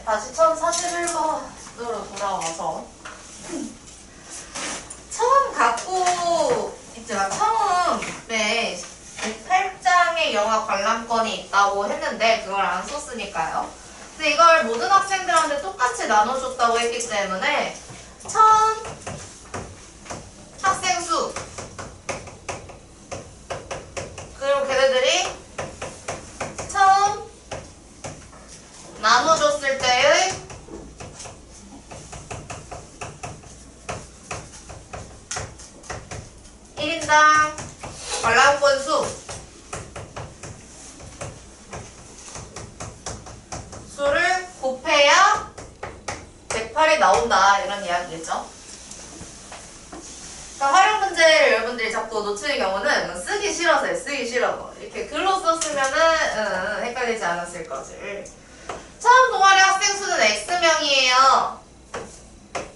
다시 1041번으로 돌아와서 처음 갖고 있지만 처음에 108장의 영화 관람권이 있다고 했는데 그걸 안 썼으니까요. 근데 이걸 모든 학생들한테 똑같이 나눠줬다고 했기 때문에 학생 수 그리고 걔네들이 처음 나눠줬을 때의 (1인당) 관람권 수를 곱해야 108이 나온다 이런 이야기겠죠. 그러니까 활용 문제를 여러분들이 자꾸 놓치는 경우는 쓰기 싫어서요. 쓰기 싫어서 이렇게 글로 썼으면은 헷갈리지 않았을 것을. 처음 동아리 학생 수는 X명이에요.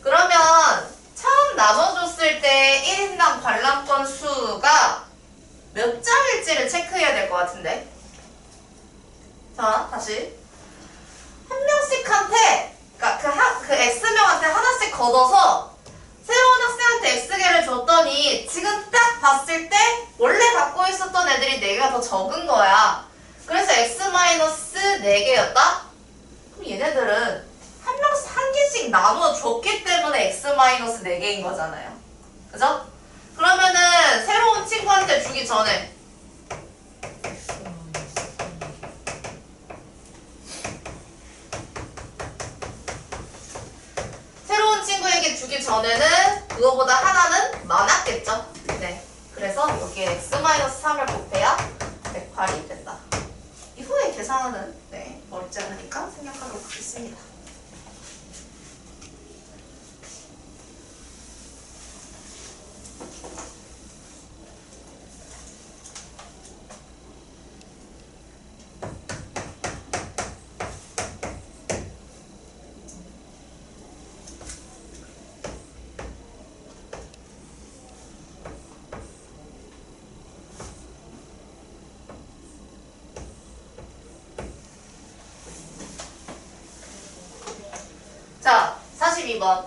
그러면 처음 나눠줬을 때 1인당 관람권 수가 몇 장일지를 체크해야 될 것 같은데. 자, 다시 한 명씩한테, 그러니까 그 X명한테 하나씩 걷어서 새로운 학생한테 X개를 줬더니 지금 딱 봤을 때 원래 갖고 있었던 애들이 4개가 더 적은 거야. 그래서 X-4개였다? 그럼 얘네들은 한 명씩 한 개씩 나눠줬기 때문에 X-4개인 거잖아요. 그죠? 그러면은 새로운 친구한테 주기 전에 새로운 친구에게 주기 전에는 그거보다 하나는 많았겠죠? 네. 그래서 여기에 X-3을 곱해야 108이 된다. 이후에 계산하는 어렵지 않으니까 생략하도록 하겠습니다. 자, 42번.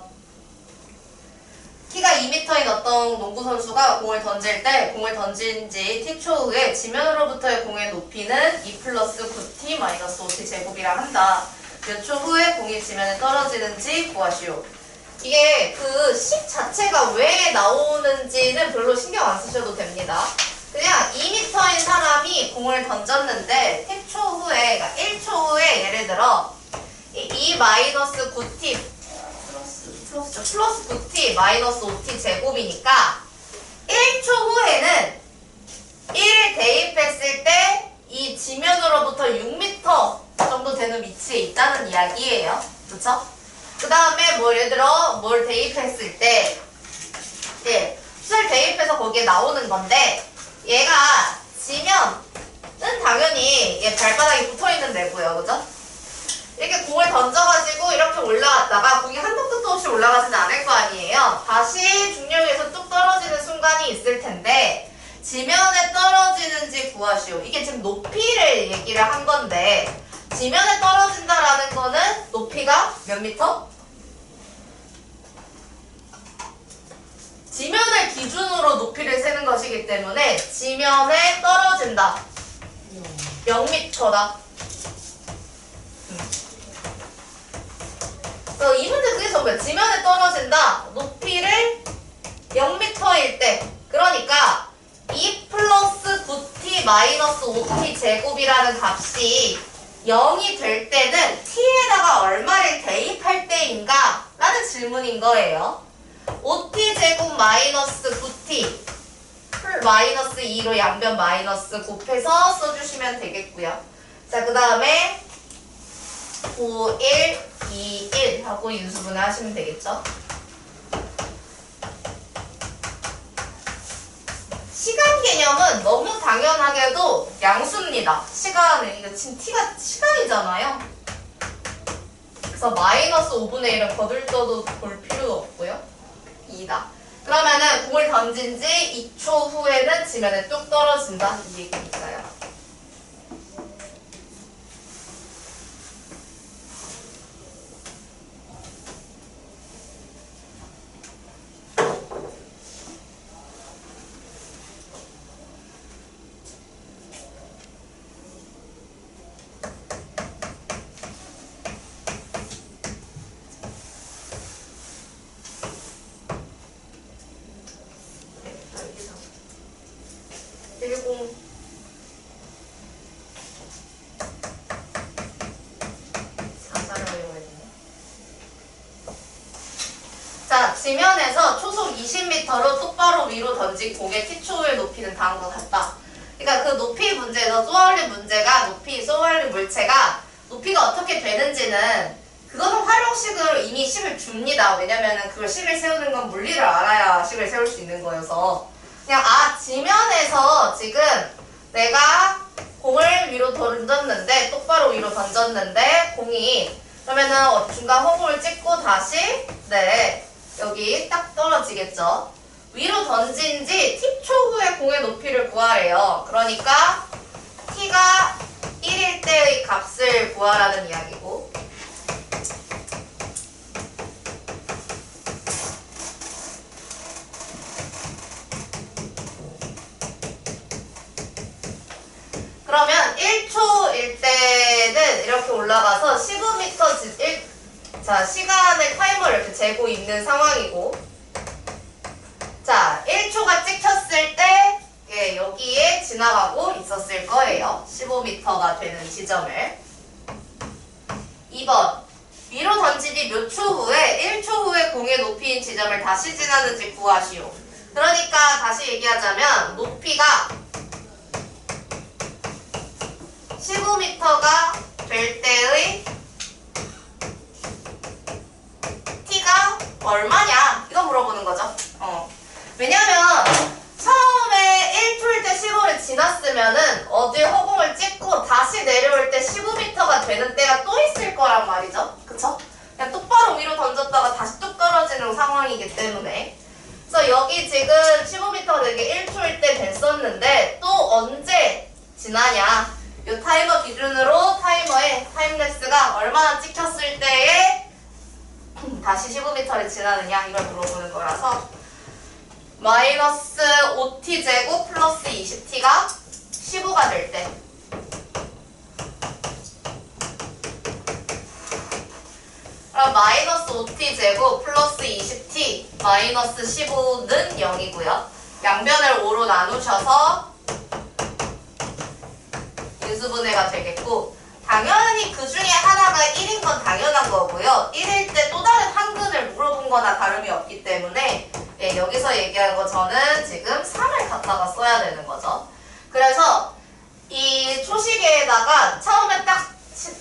키가 2m인 어떤 농구 선수가 공을 던질 때 공을 던진 지 T초 후에 지면으로부터의 공의 높이는 2 플러스 9T 마이너스 5T 제곱이라 한다. 몇 초 후에 공이 지면에 떨어지는지 구하시오. 이게 그 식 자체가 왜 나오는지는 별로 신경 안 쓰셔도 됩니다. 그냥 2m인 사람이 공을 던졌는데 T초 후에, 그러니까 1초 후에 예를 들어 2 마이너스 9t 플러스 9t 마이너스 5t 제곱이니까 1초 후에는 1을 대입했을 때 이 지면으로부터 6m 정도 되는 위치에 있다는 이야기예요. 그쵸? 그 다음에 뭐 예를 들어 뭘 대입했을 때 수를 대입해서 거기에 나오는 건데 얘가 지면은 당연히 얘 발바닥이 붙어있는 데고요. 그죠? 이렇게 공을 던져가지고 이렇게 올라갔다가 공이 한도 끝도 없이 올라가지는 않을 거 아니에요. 다시 중력에서 뚝 떨어지는 순간이 있을 텐데 지면에 떨어지는지 구하시오. 이게 지금 높이를 얘기를 한 건데 지면에 떨어진다라는 거는 높이가 몇 미터? 지면을 기준으로 높이를 세는 것이기 때문에 지면에 떨어진다. 0m다. 이 문제 그게 전부야. 지면에 떨어진다. 높이를 0m일 때. 그러니까 2 플러스 9t 마이너스 5t 제곱이라는 값이 0이 될 때는 t에다가 얼마를 대입할 때인가? 라는 질문인 거예요. 5t 제곱 마이너스 9t 마이너스 2로 양변 마이너스 곱해서 써주시면 되겠고요. 자, 그 다음에 5, 1, 2, 1 하고 인수분해 하시면 되겠죠. 시간 개념은 너무 당연하게도 양수입니다. 시간은 이거 지금 t가 시간이잖아요. 그래서 마이너스 5분의 1은 거들떠도 볼 필요도 없고요. 2다. 그러면은 공을 던진 지 2초 후에는 지면에 뚝 떨어진다. 이 얘기니까요. 지면에서 초속 20m로 똑바로 위로 던진 공의 T초의 높이는 다음과 같다. 그러니까 그 높이 문제에서 쏘아올린 문제가 쏘아올린 물체가 높이가 어떻게 되는지는 그거는 활용식으로 이미 식을 줍니다. 왜냐면은 그걸 식을 세우는 건 물리를 알아야 식을 세울 수 있는 거여서 그냥 지면에서 지금 내가 공을 위로 던졌는데 똑바로 위로 던졌는데 공이 그러면은 중간 허공을 찍고 다시 여기 딱 떨어지겠죠. 위로 던진 지 T초 후에 공의 높이를 구하래요. 그러니까 T가 1일 때의 값을 구하라는 이야기고 그러면 1초일 때는 이렇게 올라가서 15m 자, 시간을 타이머를 이렇게 재고 있는 상황이고 자, 1초가 찍혔을 때 여기에 지나가고 있었을 거예요. 15m가 되는 지점을 2번 위로 던진 뒤 몇 초 후에 1초 후에 공의 높이인 지점을 다시 지나는지 구하시오. 그러니까 다시 얘기하자면 높이가 15m가 될 때의 T가 얼마냐 이거 물어보는 거죠. 왜냐면 처음에 1초일 때 15를 지났으면은 어디 허공을 찍고 다시 내려올 때 15m가 되는 때가 또 있을 거란 말이죠. 그쵸? 그냥 똑바로 위로 던졌다가 다시 뚝 떨어지는 상황이기 때문에 그래서 여기 지금 15m가 되게 1초일 때 됐었는데 또 언제 지나냐 이 타이머 기준으로 타이머의 타임랩스가 얼마나 찍혔을 때에 다시 15m를 지나느냐 이걸 물어보는 거라서 마이너스 5t제곱 플러스 20t가 15가 될 때 그럼 마이너스 5t제곱 플러스 20t 마이너스 15는 0이고요. 양변을 5로 나누셔서 인수분해가 되겠고 당연히 그 중에 하나가 1인 건 당연한 거고요. 1일 때 또 다른 한근을 물어본 거나 다름이 없기 때문에 여기서 얘기한 거 저는 지금 3을 갖다가 써야 되는 거죠. 그래서 이 초시계에다가 처음에 딱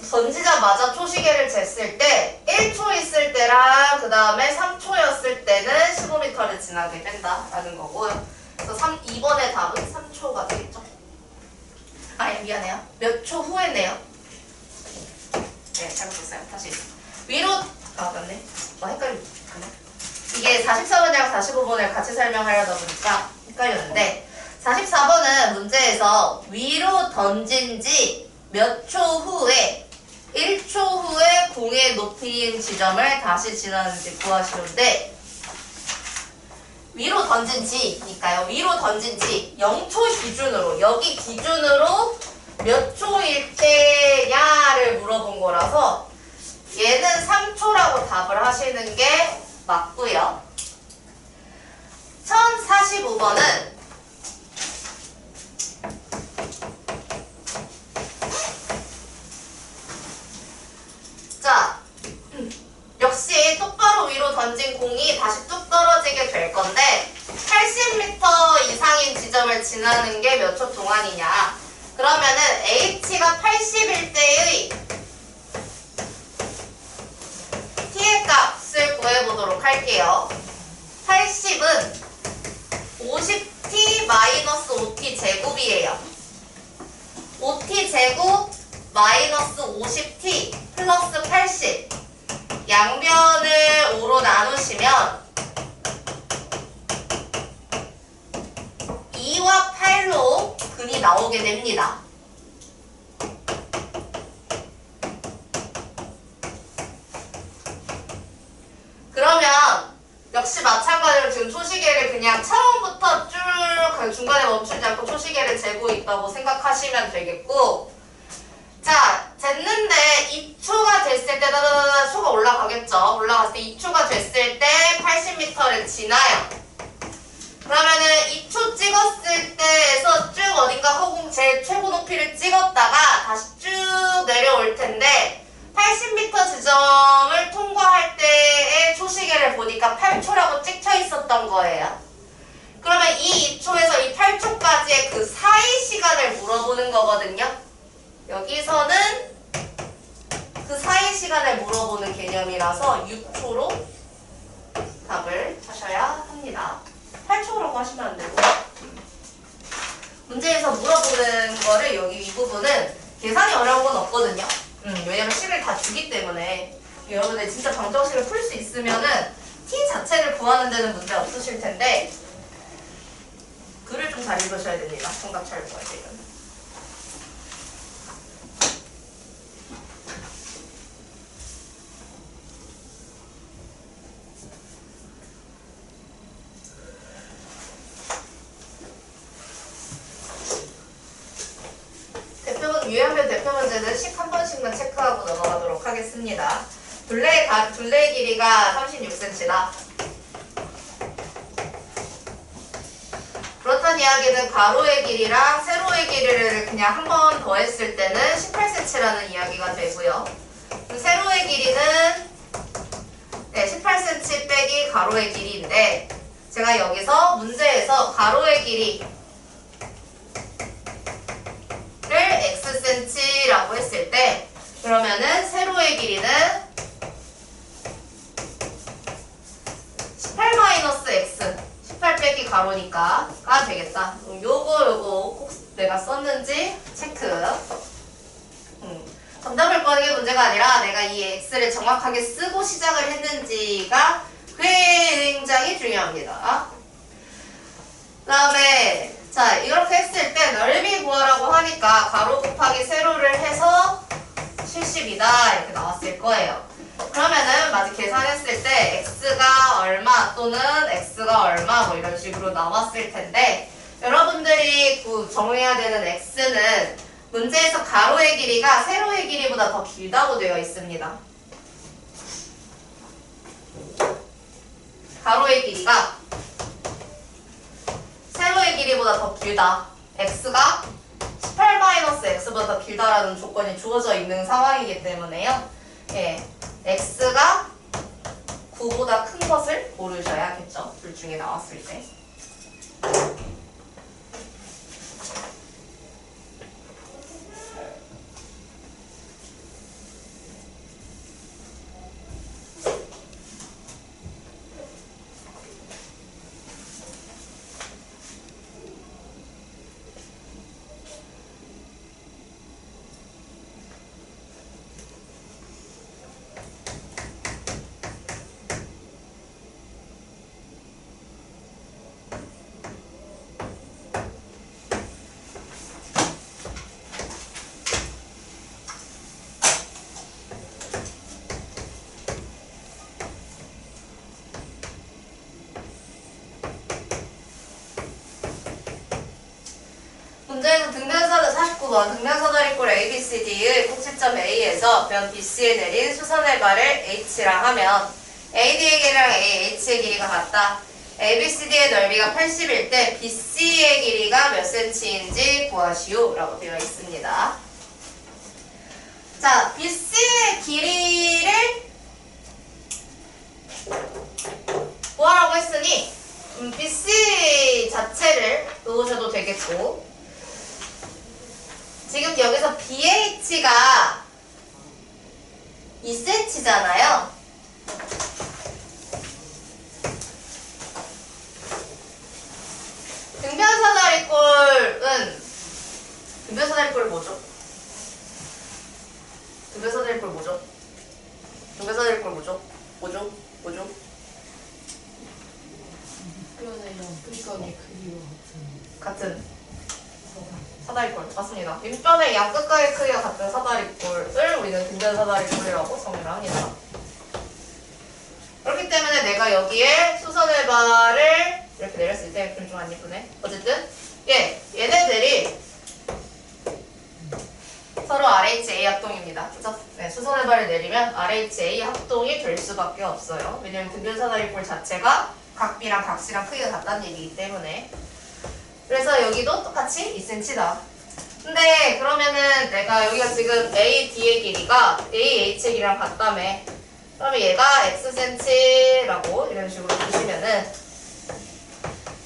던지자마자 초시계를 쟀을 때 1초 있을 때랑 그 다음에 3초였을 때는 15m를 지나게 된다라는 거고요. 그래서 2번의 답은 3초가 되겠죠. 미안해요. 몇 초 후에네요. 네, 잘못했어요. 다시. 위로, 맞네. 헷갈리네. 이게 44번이랑 45번을 같이 설명하려다 보니까 헷갈렸는데, 44번은 문제에서 위로 던진 지 몇 초 후에, 1초 후에 공의 높이인 지점을 다시 지나는지 구하시는데, 위로 던진 지니까요. 위로 던진 지 0초 기준으로 여기 기준으로 몇 초일 때냐를 물어본 거라서 얘는 3초라고 답을 하시는 게 맞고요. 1045번은 자 역시 똑바로 위로 던진 공이 다시 뚝 떨어지게 될 건데 80m 이상인 지점을 지나는 게 몇 초 동안이냐 그러면은 h가 80일 때의 t의 값을 구해보도록 할게요. 80은 50t 마이너스 5t 제곱이에요. 5t 제곱 마이너스 50t 플러스 80 양변을 5로 나누시면 2와 8로 근이 나오게 됩니다. 그러면 역시 마찬가지로 지금 초시계를 그냥 처음부터 쭉 중간에 멈추지 않고 초시계를 재고 있다고 생각하시면 되겠고 자, 쟀는데 2초가 됐을 때 초가 올라가겠죠. 올라갔을 때 2초가 됐을 때 80m를 지나요. 그러면은 2초 찍었을 때에서 쭉 어딘가 허공 제일 최고 높이를 찍었다가 다시 쭉 내려올 텐데 80m 지점을 통과할 때의 초시계를 보니까 8초라고 있었던 거예요. 그러면 이 2초에서 이 8초까지의 그 사이 시간을 물어보는 거거든요. 여기서는 그 사이 시간을 물어보는 개념이라서 6초로 답을 하셔야 합니다. 8초라고 하시면 안 되고. 문제에서 물어보는 거를 여기 이 부분은 계산이 어려운 건 없거든요. 왜냐면 식을 다 주기 때문에 여러분들 진짜 방정식을 풀 수 있으면은 t 자체를 구하는 데는 문제 없으실 텐데 글을 좀 잘 읽으셔야 됩니다. 정답 잘 구할 때는. 유형별 대표 문제는 식 한 번씩만 체크하고 넘어가도록 하겠습니다. 둘레의 길이가 36cm다. 그렇다는 이야기는 가로의 길이랑 세로의 길이를 그냥 한 번 더 했을 때는 18cm라는 이야기가 되고요. 세로의 길이는 18cm 빼기 가로의 길이인데 제가 여기서 문제에서 가로의 길이 를 xcm라고 했을 때 그러면은 세로의 길이는 18-x 18 빼기 가로니까가 되겠다. 요거 꼭 내가 썼는지 체크. 정답을 구하는 게 문제가 아니라 내가 이 x를 정확하게 쓰고 시작을 했는지가 굉장히 중요합니다. 그 다음에 자, 이렇게 했을 때 넓이 구하라고 하니까 가로 곱하기 세로를 해서 70이다 이렇게 나왔을 거예요. 그러면은 마치 계산했을 때 x가 얼마 또는 x가 얼마 뭐 이런 식으로 나왔을 텐데 여러분들이 정해야 되는 x는 문제에서 가로의 길이가 세로의 길이보다 더 길다고 되어 있습니다. 가로의 길이가 세로의 길이보다 더 길다. x가 18-x보다 더 길다라는 조건이 주어져 있는 상황이기 때문에요. 예, x가 9보다 큰 것을 고르셔야겠죠. 둘 중에 나왔을 때. 문제에서 등변사다 49번 등변사다리꼴 ABCD의 꼭지점 A에서 변 BC에 내린 수선의 발을 H라 하면 AD의 길이랑 AH의 길이가 같다. ABCD의 넓이가 80일 때 BC의 길이가 몇 cm인지 구하시오 라고 되어 있습니다. 자, BC의 길이를 구하라고 했으니 BC 자체를 놓으셔도 되겠고 지금 여기서 BH가 2cm잖아요. 등변사다리꼴은 등변사다리꼴 뭐죠? 등변사다리꼴 뭐죠? 등변사다리꼴 뭐죠? 뭐죠? 뭐죠? 뼈대랑 뚜껑의 크기와 같은 사다리꼴 맞습니다. 윗변의 양끝각의 크기가 같은 사다리꼴을 우리는 등변사다리꼴이라고 정의를 합니다. 그렇기 때문에 내가 여기에 수선의 발을 이렇게 내렸을 때 좀 안 예쁘네. 어쨌든 얘네들이 서로 RHA 합동입니다. 그죠? 네, 수선의 발을 내리면 RHA 합동이 될 수밖에 없어요. 왜냐면 등변사다리꼴 자체가 각B랑 각C랑 크기가 같다는 얘기이기 때문에. 그래서 여기도 똑같이 2cm다. 근데 그러면은 내가 여기가 지금 AD의 길이가 AH의 길이랑 같다며. 그러면 얘가 xcm라고 이런 식으로 보시면은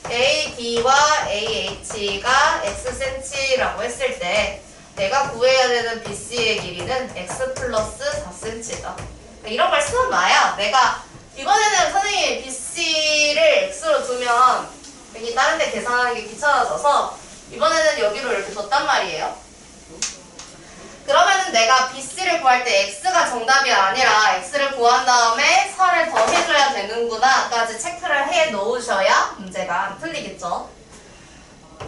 AB와 AH가 Xcm라고 했을 때 내가 구해야 되는 BC의 길이는 X 플러스 4cm다. 이런 걸 써놔야 내가 이번에는 선생님이 BC를 X로 두면 괜히 다른 데 계산하는 게 귀찮아져서 이번에는 여기로 이렇게 뒀단 말이에요. 그러면은 내가 BC를 구할 때 X가 정답이 아니라 X를 구한 다음에 4를 더해줘야 되는구나 까지 체크를 해 놓으셔야 문제가 안 틀리겠죠.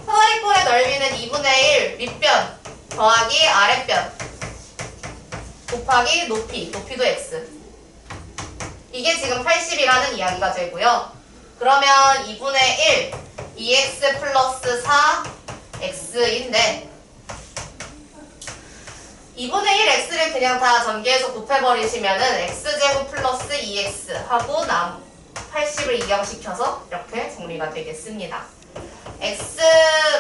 사다리꼴의 넓이는 2분의 1 밑변 더하기 아랫변 곱하기 높이도 X. 이게 지금 80이라는 이야기가 되고요. 그러면 2분의 1 2x 플러스 4x인데 2분의 1x를 그냥 다 전개해서 곱해버리시면은 x제곱 플러스 2x 하고 80을 이항시켜서 이렇게 정리가 되겠습니다. x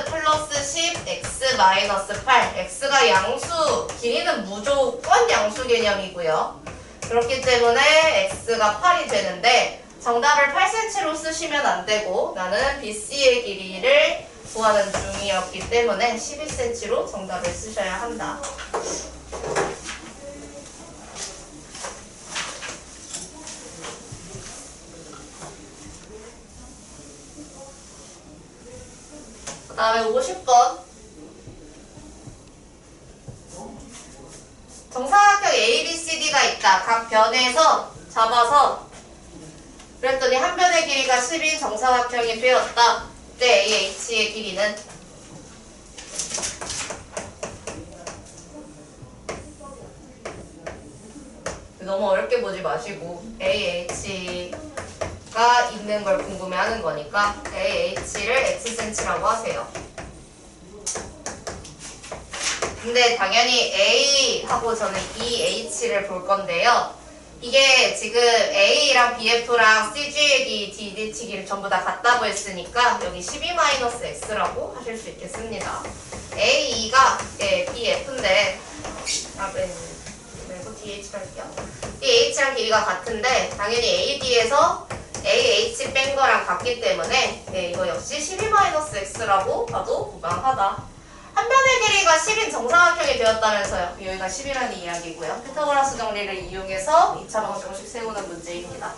플러스 10, x 마이너스 8. x가 양수, 길이는 무조건 양수 개념이고요. 그렇기 때문에 x가 8이 되는데 정답을 8cm로 쓰시면 안 되고 나는 BC의 길이를 구하는 중이었기 때문에 12cm로 정답을 쓰셔야 한다. 그 다음에 50번 정사각형 ABCD가 있다. 각 변에서 잡아서 그랬더니 한 변의 길이가 10인 정사각형이 되었다. 그때 AH의 길이는 너무 어렵게 보지 마시고 AH가 있는 걸 궁금해하는 거니까 AH를 Xcm라고 하세요. 근데 당연히 A하고 저는 EH를 볼 건데요. 이게 지금 A랑 BF랑 CG의 길이, DDT 길이 전부 다 같다고 했으니까 여기 12-X라고 하실 수 있겠습니다. AE가 BF인데 말고 DH로 할게요. DH랑 길이가 같은데 당연히 AD에서 AH 뺀 거랑 같기 때문에 이거 역시 12-X라고 봐도 무방하다. 한 변의 길이가 10인 정사각형이 되었다면서요. 여기가 10이라는 이야기고요. 피타고라스 정리를 이용해서 2차 방정식 세우는 문제입니다.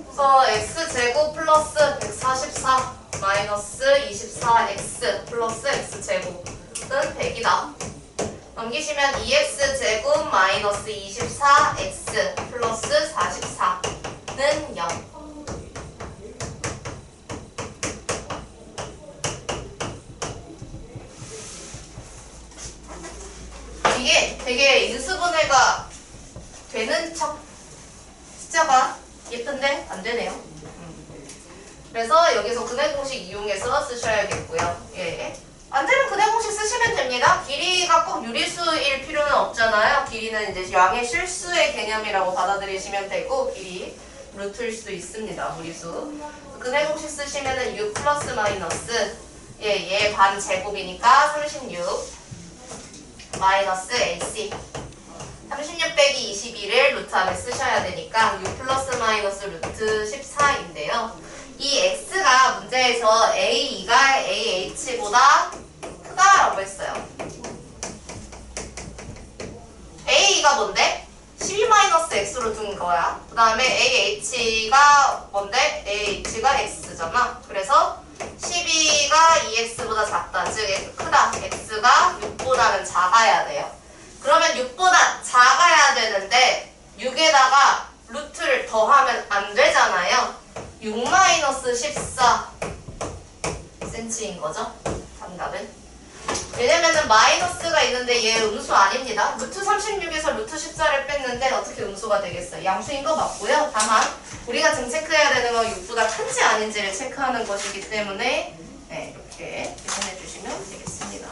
그래서 x제곱 플러스 144 마이너스 24x 플러스 x제곱은 100이다. 넘기시면 2x제곱 마이너스 24x 플러스 44는 0. 이게 되게 인수분해가 되는 척 숫자가 예쁜데 안 되네요. 그래서 여기서 근해 공식 이용해서 쓰셔야겠고요. 예. 안 되면 근해 공식 쓰시면 됩니다. 길이가 꼭 유리수일 필요는 없잖아요. 길이는 이제 양의 실수의 개념이라고 받아들이시면 되고 길이 루트일 수도 있습니다. 무리수. 근해 공식 쓰시면은 6 플러스 마이너스 얘 반 제곱이니까 36 마이너스 AC 36 빼기 21을 루트 안에 쓰셔야 되니까 6 플러스 마이너스 루트 14인데요. 이 x가 문제에서 a가 ah보다 크다라고 했어요. a가 뭔데? 12-x로 둔 거야. 그 다음에 ah가 뭔데? ah가 x잖아. 그래서 12가 2x보다 작다. 즉 크다. x가 6보다는 작아야 돼요. 그러면 6보다 작아야 되는데 6에다가 루트를 더하면 안 되잖아요. 6-14cm인 거죠. 정답은. 왜냐면은 마이너스가 있는데 얘 음수 아닙니다. 루트 36에서 루트 14를 뺐는데 어떻게 음수가 되겠어요? 양수인 거 맞고요. 다만 우리가 지금 체크해야 되는 건 6보다 큰지 아닌지를 체크하는 것이기 때문에 이렇게 계산해 주시면 되겠습니다.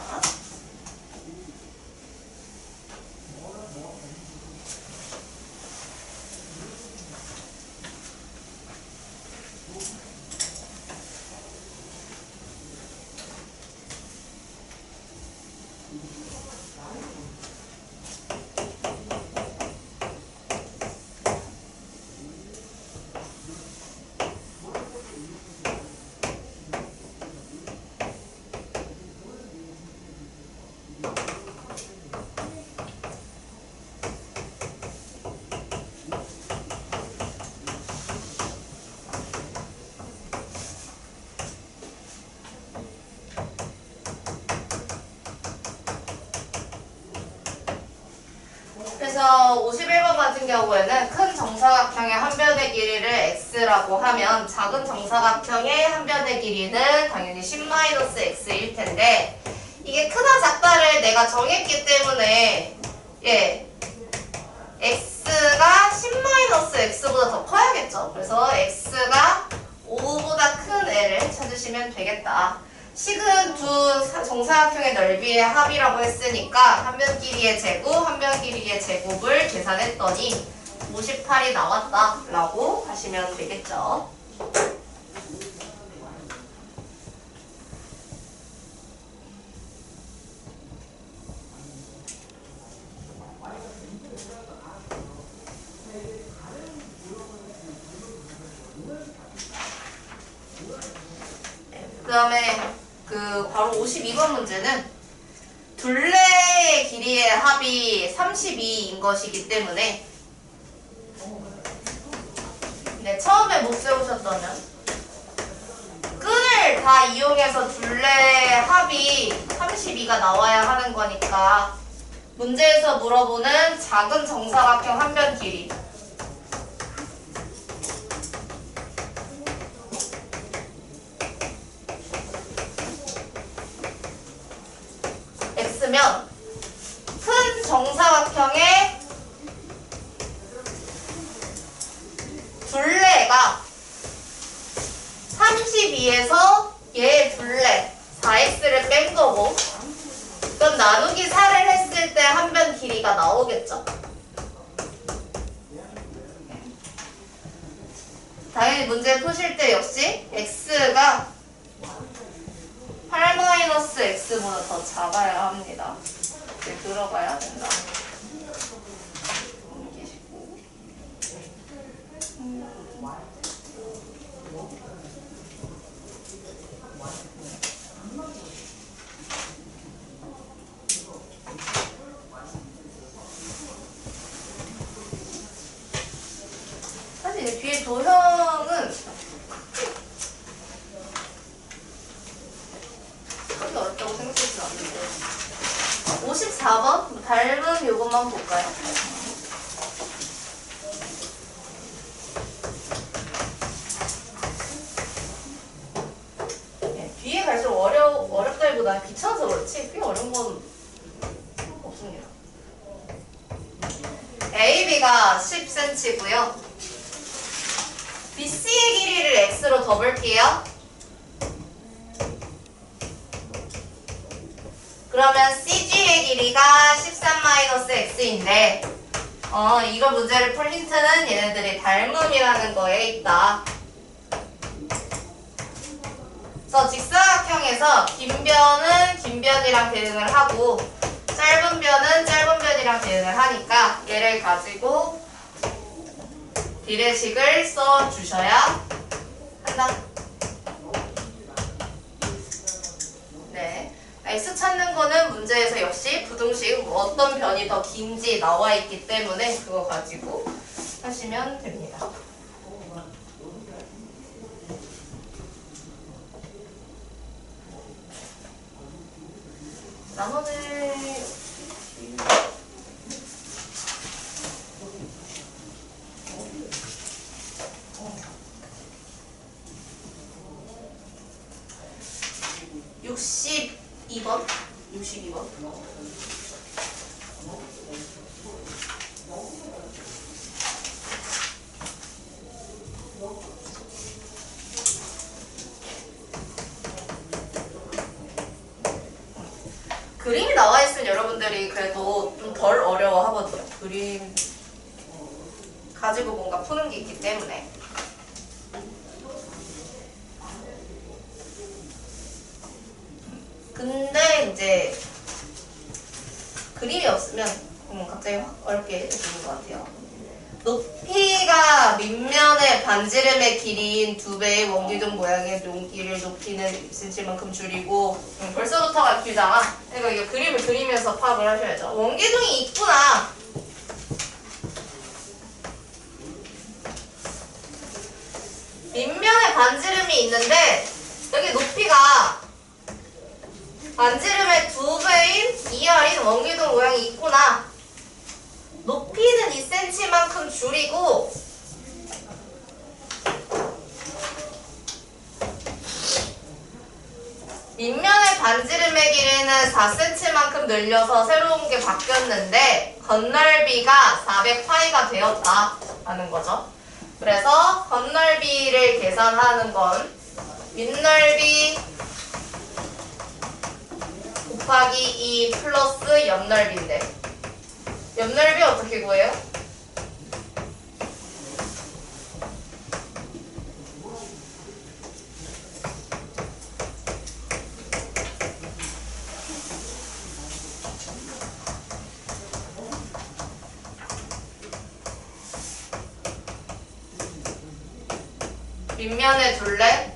그래서 51번 같은 경우에는 큰 정사각형의 한 변의 길이를 x라고 하면 작은 정사각형의 한 변의 길이는 당연히 10-x일 텐데 이게 크다 작다를 내가 정했기 때문에 x가 10-x보다 더 커야겠죠. 그래서 x가 5보다 큰 애를 찾으시면 되겠다. 식은 두 정사각형의 넓이의 합이라고 했으니까 한 변 길이의 제곱, 한 변 길이의 제곱을 계산했더니 58이 나왔다라고 하시면 되겠죠. 그 다음에 바로 52번 문제는 둘레의 길이의 합이 32인 것이기 때문에 처음에 못 세우셨다면 끈을 다 이용해서 둘레의 합이 32가 나와야 하는 거니까 문제에서 물어보는 작은 정사각형 한 변 길이 x면 큰 정사각형의 둘레가 32에서 얘의 둘레 4x를 뺀 거고 그럼 나누기 4를 했을 때 한 변 길이가 나오겠죠. 당연히 문제 푸실 때 역시 x가 8-x보다 더 작아야 합니다. 이렇게 들어가야 된다. 사실 이제 뒤에 도형은 그렇게 어렵다고 생각하지 않는데 54번 닮은 요것만 볼까요? 뒤에 갈수록 어렵다기보다 귀찮아서 그렇지 꽤 어려운 건 없습니다. AB가 10cm고요. BC의 길이를 x로 둬볼게요. 그러면 CG의 길이가 13-x인데 이거 문제를 풀 힌트는 얘네들이 닮음이라는 거에 있다. 그래서 직사각형에서 긴 변은 긴 변이랑 대응을 하고 짧은 변은 짧은 변이랑 대응을 하니까 얘를 가지고 비례식을 써주셔야 한다. 네. x 찾는 거는 문제에서 역시 부등식 어떤 변이 더 긴지 나와 있기 때문에 그거 가지고 하시면 됩니다. 나머지 62번? 62번? 그림이 나와 있으면 여러분들이 그래도 좀 덜 어려워하거든요. 그림 가지고 뭔가 푸는 게 있기 때문에. 근데 이제 그림이 없으면 갑자기 확 어렵게 느끼는 것 같아요. 높이가 밑면의 반지름의 길이인 2배의 원기둥 모양의 용기를 높이는 1cm만큼 줄이고 벌써부터가 길잖아. 그러니까 이거 그림을 그리면서 파악을 하셔야죠. 원기둥이 있구나. 밑면에 반지름이 있는데 여기 높이가 반지름의 2배인 2R인 원기둥 모양이 있구나. 높이는 2cm만큼 줄이고 밑면의 반지름의 길이는 4cm만큼 늘려서 새로운 게 바뀌었는데 겉넓이가 400파이가 되었다라는 거죠. 그래서 겉넓이를 계산하는 건 윗넓이 곱하기 2 플러스 옆넓이인데 옆넓이 어떻게 구해요? 밑면의 둘레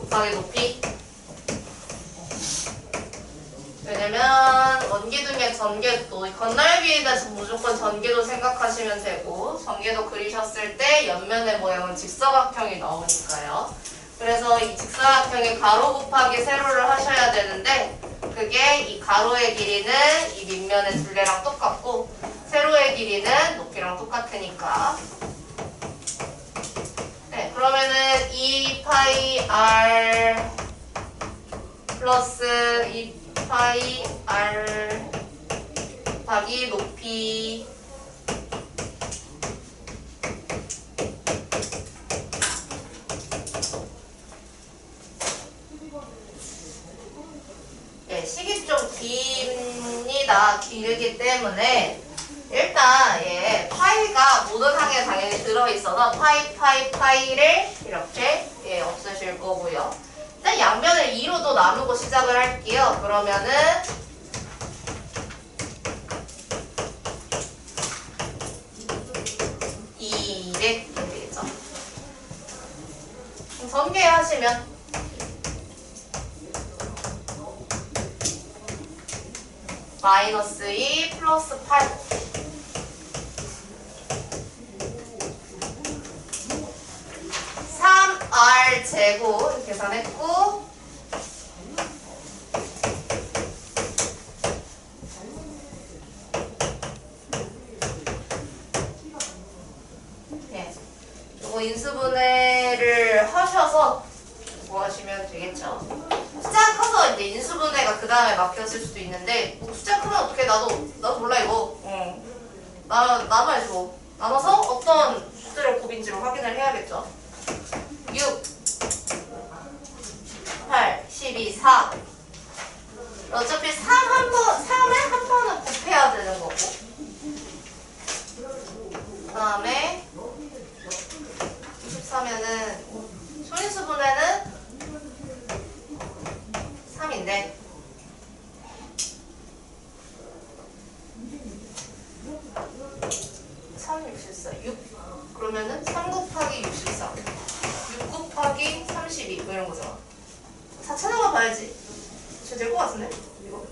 곱하기 높이. 왜냐면 원기둥의 전개도 겉넓이는 무조건 전개도 생각하시면 되고 전개도 그리셨을 때 옆면의 모양은 직사각형이 나오니까요. 그래서 이 직사각형의 가로 곱하기 세로를 하셔야 되는데 그게 이 가로의 길이는 이 밑면의 둘레랑 똑같고 세로의 길이는 높이랑 똑같으니까. 네, 그러면은 2파이 r 플러스 2파이 r 곱하기 높이 네, 식이 좀 깁니다. 길기 때문에 일단 예, 파이가 모든 항에 당연히 들어있어서 파이를 이렇게 예, 없애실 거고요. 일단 양면을 2로도 나누고 시작을 할게요. 그러면은 200 이렇게 되겠죠. 전개하시면 마이너스 2 플러스 8 3r 제곱 이렇게 계산했고 예, 요거 인수분해를 하셔서 뭐 하시면 되겠죠. 숫자 커서 이제 인수분해가 그 다음에 막혔을 수도 있는데 뭐 숫자 크면 어떻게 나도 몰라 이거. 나눠야지 뭐. 나눠서 어떤 수들의 곱인지로 확인을 해야겠죠. 6, 8, 12, 4. 어차피 3에 한 번은 곱해야 되는 거고. 그 다음에 23면은 소인수분해는 3인데 3, 64, 6 그러면은 3 곱하기 64 6 곱하기 32 뭐 이런 거잖아. 다 찾아가 봐야지. 저 될 것 같은데? 이거?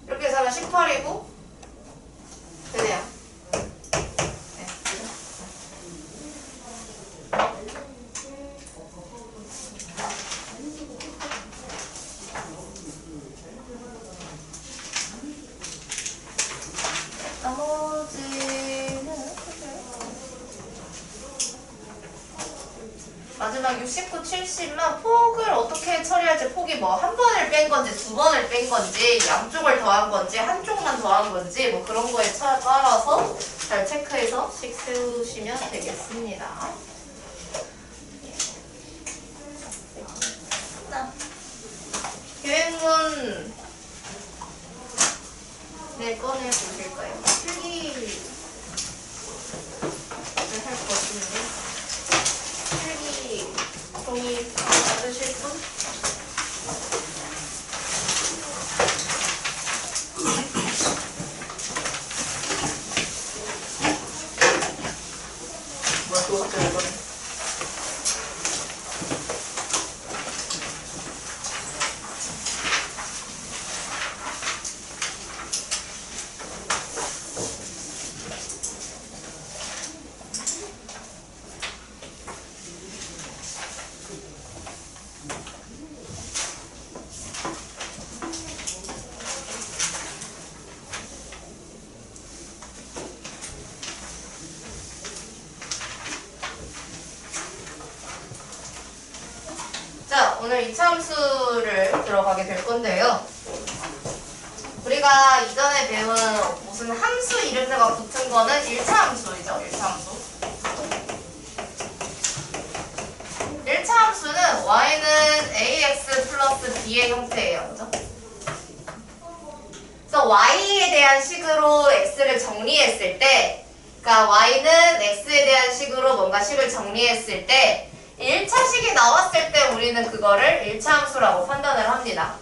이렇게 해서 하면 18이고 되네요. 네, 그죠? 나머지는 마지막 69, 70만 폭을 어떻게 처리할지 폭이 뭐 한 번을 뺀 건지 두 번을 뺀 건지 양쪽을 더한 건지 한쪽만 더한 건지 뭐 그런 거에 따라서 잘 체크해서 식 세우시면 되겠습니다. 계획문 네, 꺼내 보실까요? 필기를 할 것인데 필기 종이 받으실 분? 뭐야 또 갑자기 이거네. 오늘 2차 함수를 들어가게 될 건데요. 우리가 이전에 배운 무슨 함수 이름들과 붙은 거는 1차 함수이죠. 1차 함수. 1차 함수는 y는 ax 플러스 b의 형태예요. 그죠? 그래서 y에 대한 식으로 x를 정리했을 때, 그러니까 y는 x에 대한 식으로 뭔가 식을 정리했을 때 1차 식이 나왔을 때 우리는 그거를 1차 함수라고 판단을 합니다.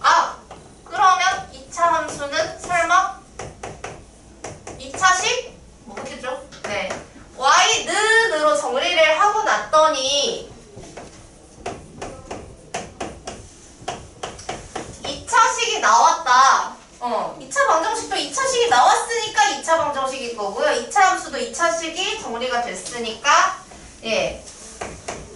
아! 그러면 2차 함수는 설마 2차식? 뭐겠죠? 네. y는으로 정리를 하고 났더니 2차식이 나왔다. 2차 방정식도 2차식이 나왔으니까 2차 방정식일 거고요. 2차 함수도 2차식이 정리가 됐으니까 예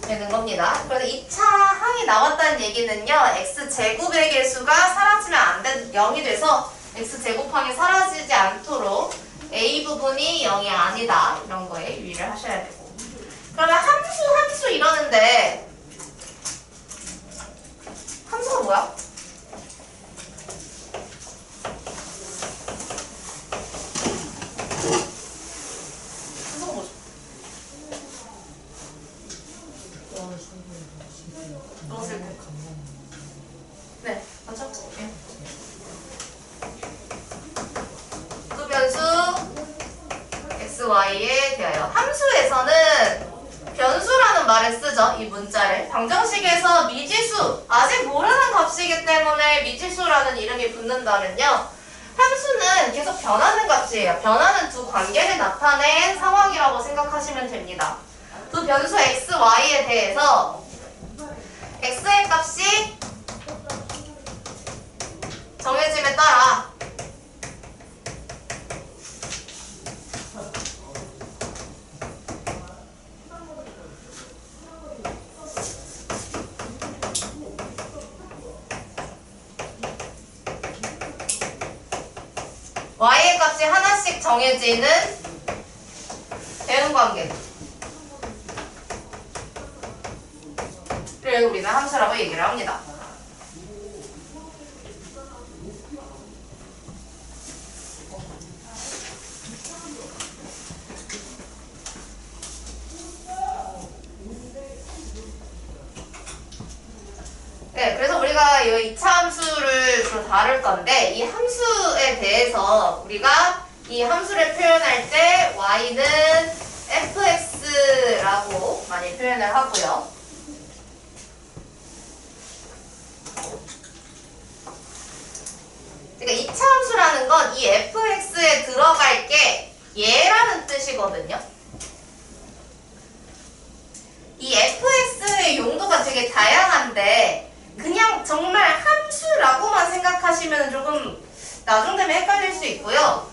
되는 겁니다. 그래서 2차 항이 나왔다는 얘기는요. x제곱의 개수가 사라지면 안 돼, 0이 돼서 x제곱항이 사라지지 않도록 a 부분이 0이 아니다. 이런 거에 유의를 하셔야 되고. 그러면 함수 이러는데 함수가 뭐야? 함수가 뭐죠? 무엇을 네, 맞죠? 예. 두 변수 x, y에 대하여 함수에서는 변수라는 말을 쓰죠. 이 문자를. 방정식에서 미지수, 아직 모르는 값이기 때문에 미지수라는 이름이 붙는다면요. 함수는 계속 변하는 값이에요. 변하는 두 관계를 나타낸 상황이라고 생각하시면 됩니다. 두 변수 x, y에 대해서 x의 값이 정해짐에 따라 y의 값이 하나씩 정해지는 대응관계 를 우리는 함수라고 얘기를 합니다. 네, 그래서 우리가 이 2차 함수를 주로 다룰 건데 이 함수에 대해서 우리가 이 함수를 표현할 때 y는 fx라고 많이 표현을 하고요. 그러니까 2차 함수라는 건 이 fx에 들어갈 게 얘라는 뜻이거든요. 이 fx의 용도가 되게 다양한데 그냥 정말 함수라고만 생각하시면 조금 나중 되면 헷갈릴 수 있고요.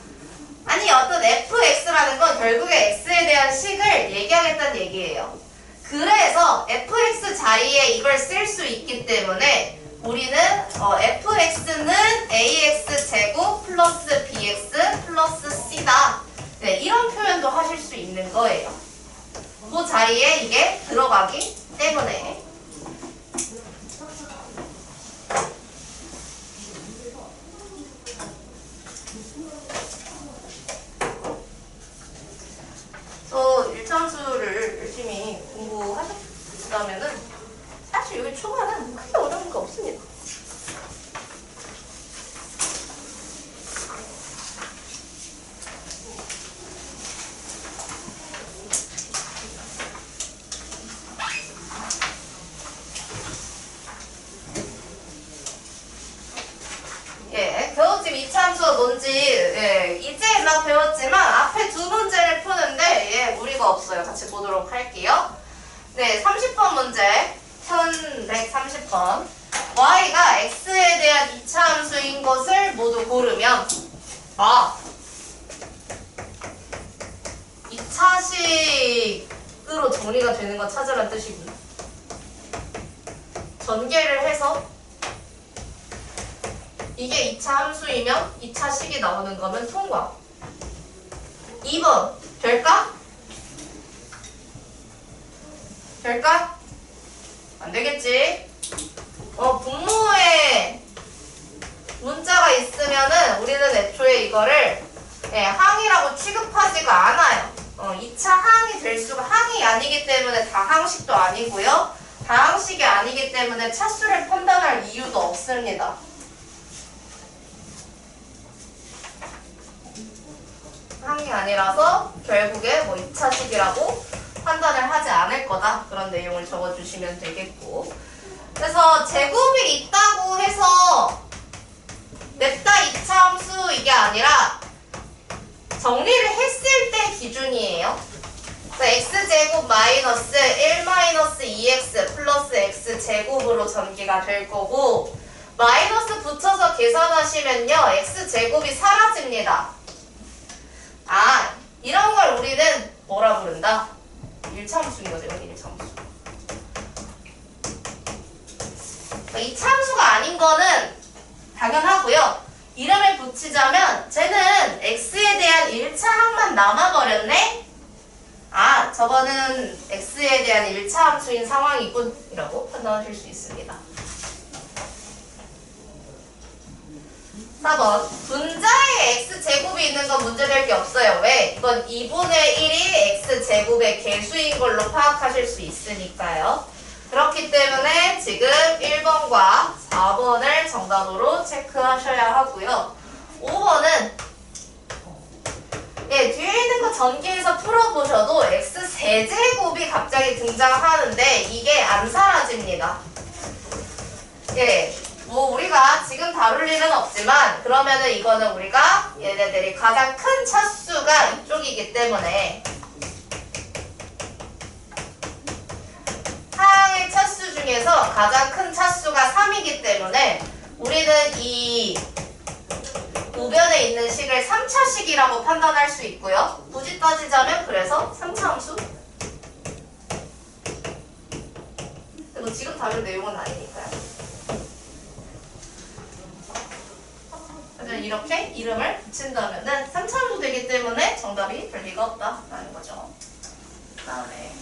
아니 어떤 fx라는 건 결국에 x에 대한 식을 얘기하겠다는 얘기예요. 그래서 fx 자리에 이걸 쓸 수 있기 때문에 우리는 fx는 ax제곱 플러스 bx 플러스 c다. 네, 이런 표현도 하실 수 있는 거예요. 그 자리에 이게 들어가기 때문에. 저 1차 함수를 열심히 공부하셨다면은 사실 여기 초반은 크게 어려운 거 없습니다. 예, 겨우 지금 2차 함수가 뭔지 이제 막 배웠지만 앞에 두 문제를 푸는데 무리가 없어요. 같이 보도록 할게요. 네, 30번 문제 1130번 y가 x에 대한 2차 함수인 것을 모두 고르면 2차식으로 정리가 되는 거 찾으란 뜻이군요. 전개를 해서 이게 2차 함수이면 2차식이 나오는 거면 통과. 2번 될까? 될까? 안 되겠지? 분모에 문자가 있으면은 우리는 애초에 이거를 항이라고 취급하지가 않아요. 2차 항이 될 수가 항이 아니기 때문에 다항식도 아니고요. 다항식이 아니기 때문에 차수를 판단할 이유도 없습니다. 항이 아니라서 결국에 뭐 2차식이라고 판단을 하지 않을 거다. 그런 내용을 적어주시면 되겠고. 그래서 제곱이 있다고 해서 냅다 2차 함수 이게 아니라 정리를 했을 때 기준이에요. x제곱 마이너스 1 마이너스 2x 플러스 x제곱으로 전개가 될 거고 마이너스 붙여서 계산하시면요. x제곱이 사라집니다. 이런 걸 우리는 뭐라 부른다? 1차 함수인 거죠. 여기 1차 함수. 2차 함수가 아닌 거는 당연하고요. 이름을 붙이자면 쟤는 x에 대한 1차 항만 남아버렸네? 저거는 x에 대한 1차 함수인 상황이군 이라고 판단하실 수 있습니다. 4번 분자에 x제곱이 있는 건 문제될 게 없어요. 왜? 이건 2분의 1이 x제곱의 개수인 걸로 파악하실 수 있으니까요. 그렇기 때문에 지금 1번과 4번을 정답으로 체크하셔야 하고요. 5번은 뒤에 있는 거 전기에서 풀어보셔도 x세제곱이 갑자기 등장하는데 이게 안 사라집니다. 뭐 우리가 지금 다룰 일은 없지만 그러면은 이거는 우리가 얘네들이 가장 큰 차수가 이쪽이기 때문에 항의 차수 중에서 가장 큰 차수가 3이기 때문에 우리는 이 우변에 있는 식을 3차식이라고 판단할 수 있고요. 굳이 따지자면 그래서 3차 함수? 뭐 지금 다룰 내용은 아니니까요. 그래서 이렇게 이름을 붙인다면은 3차 함수 되기 때문에 정답이 될 리가 없다라는 거죠. 그 다음에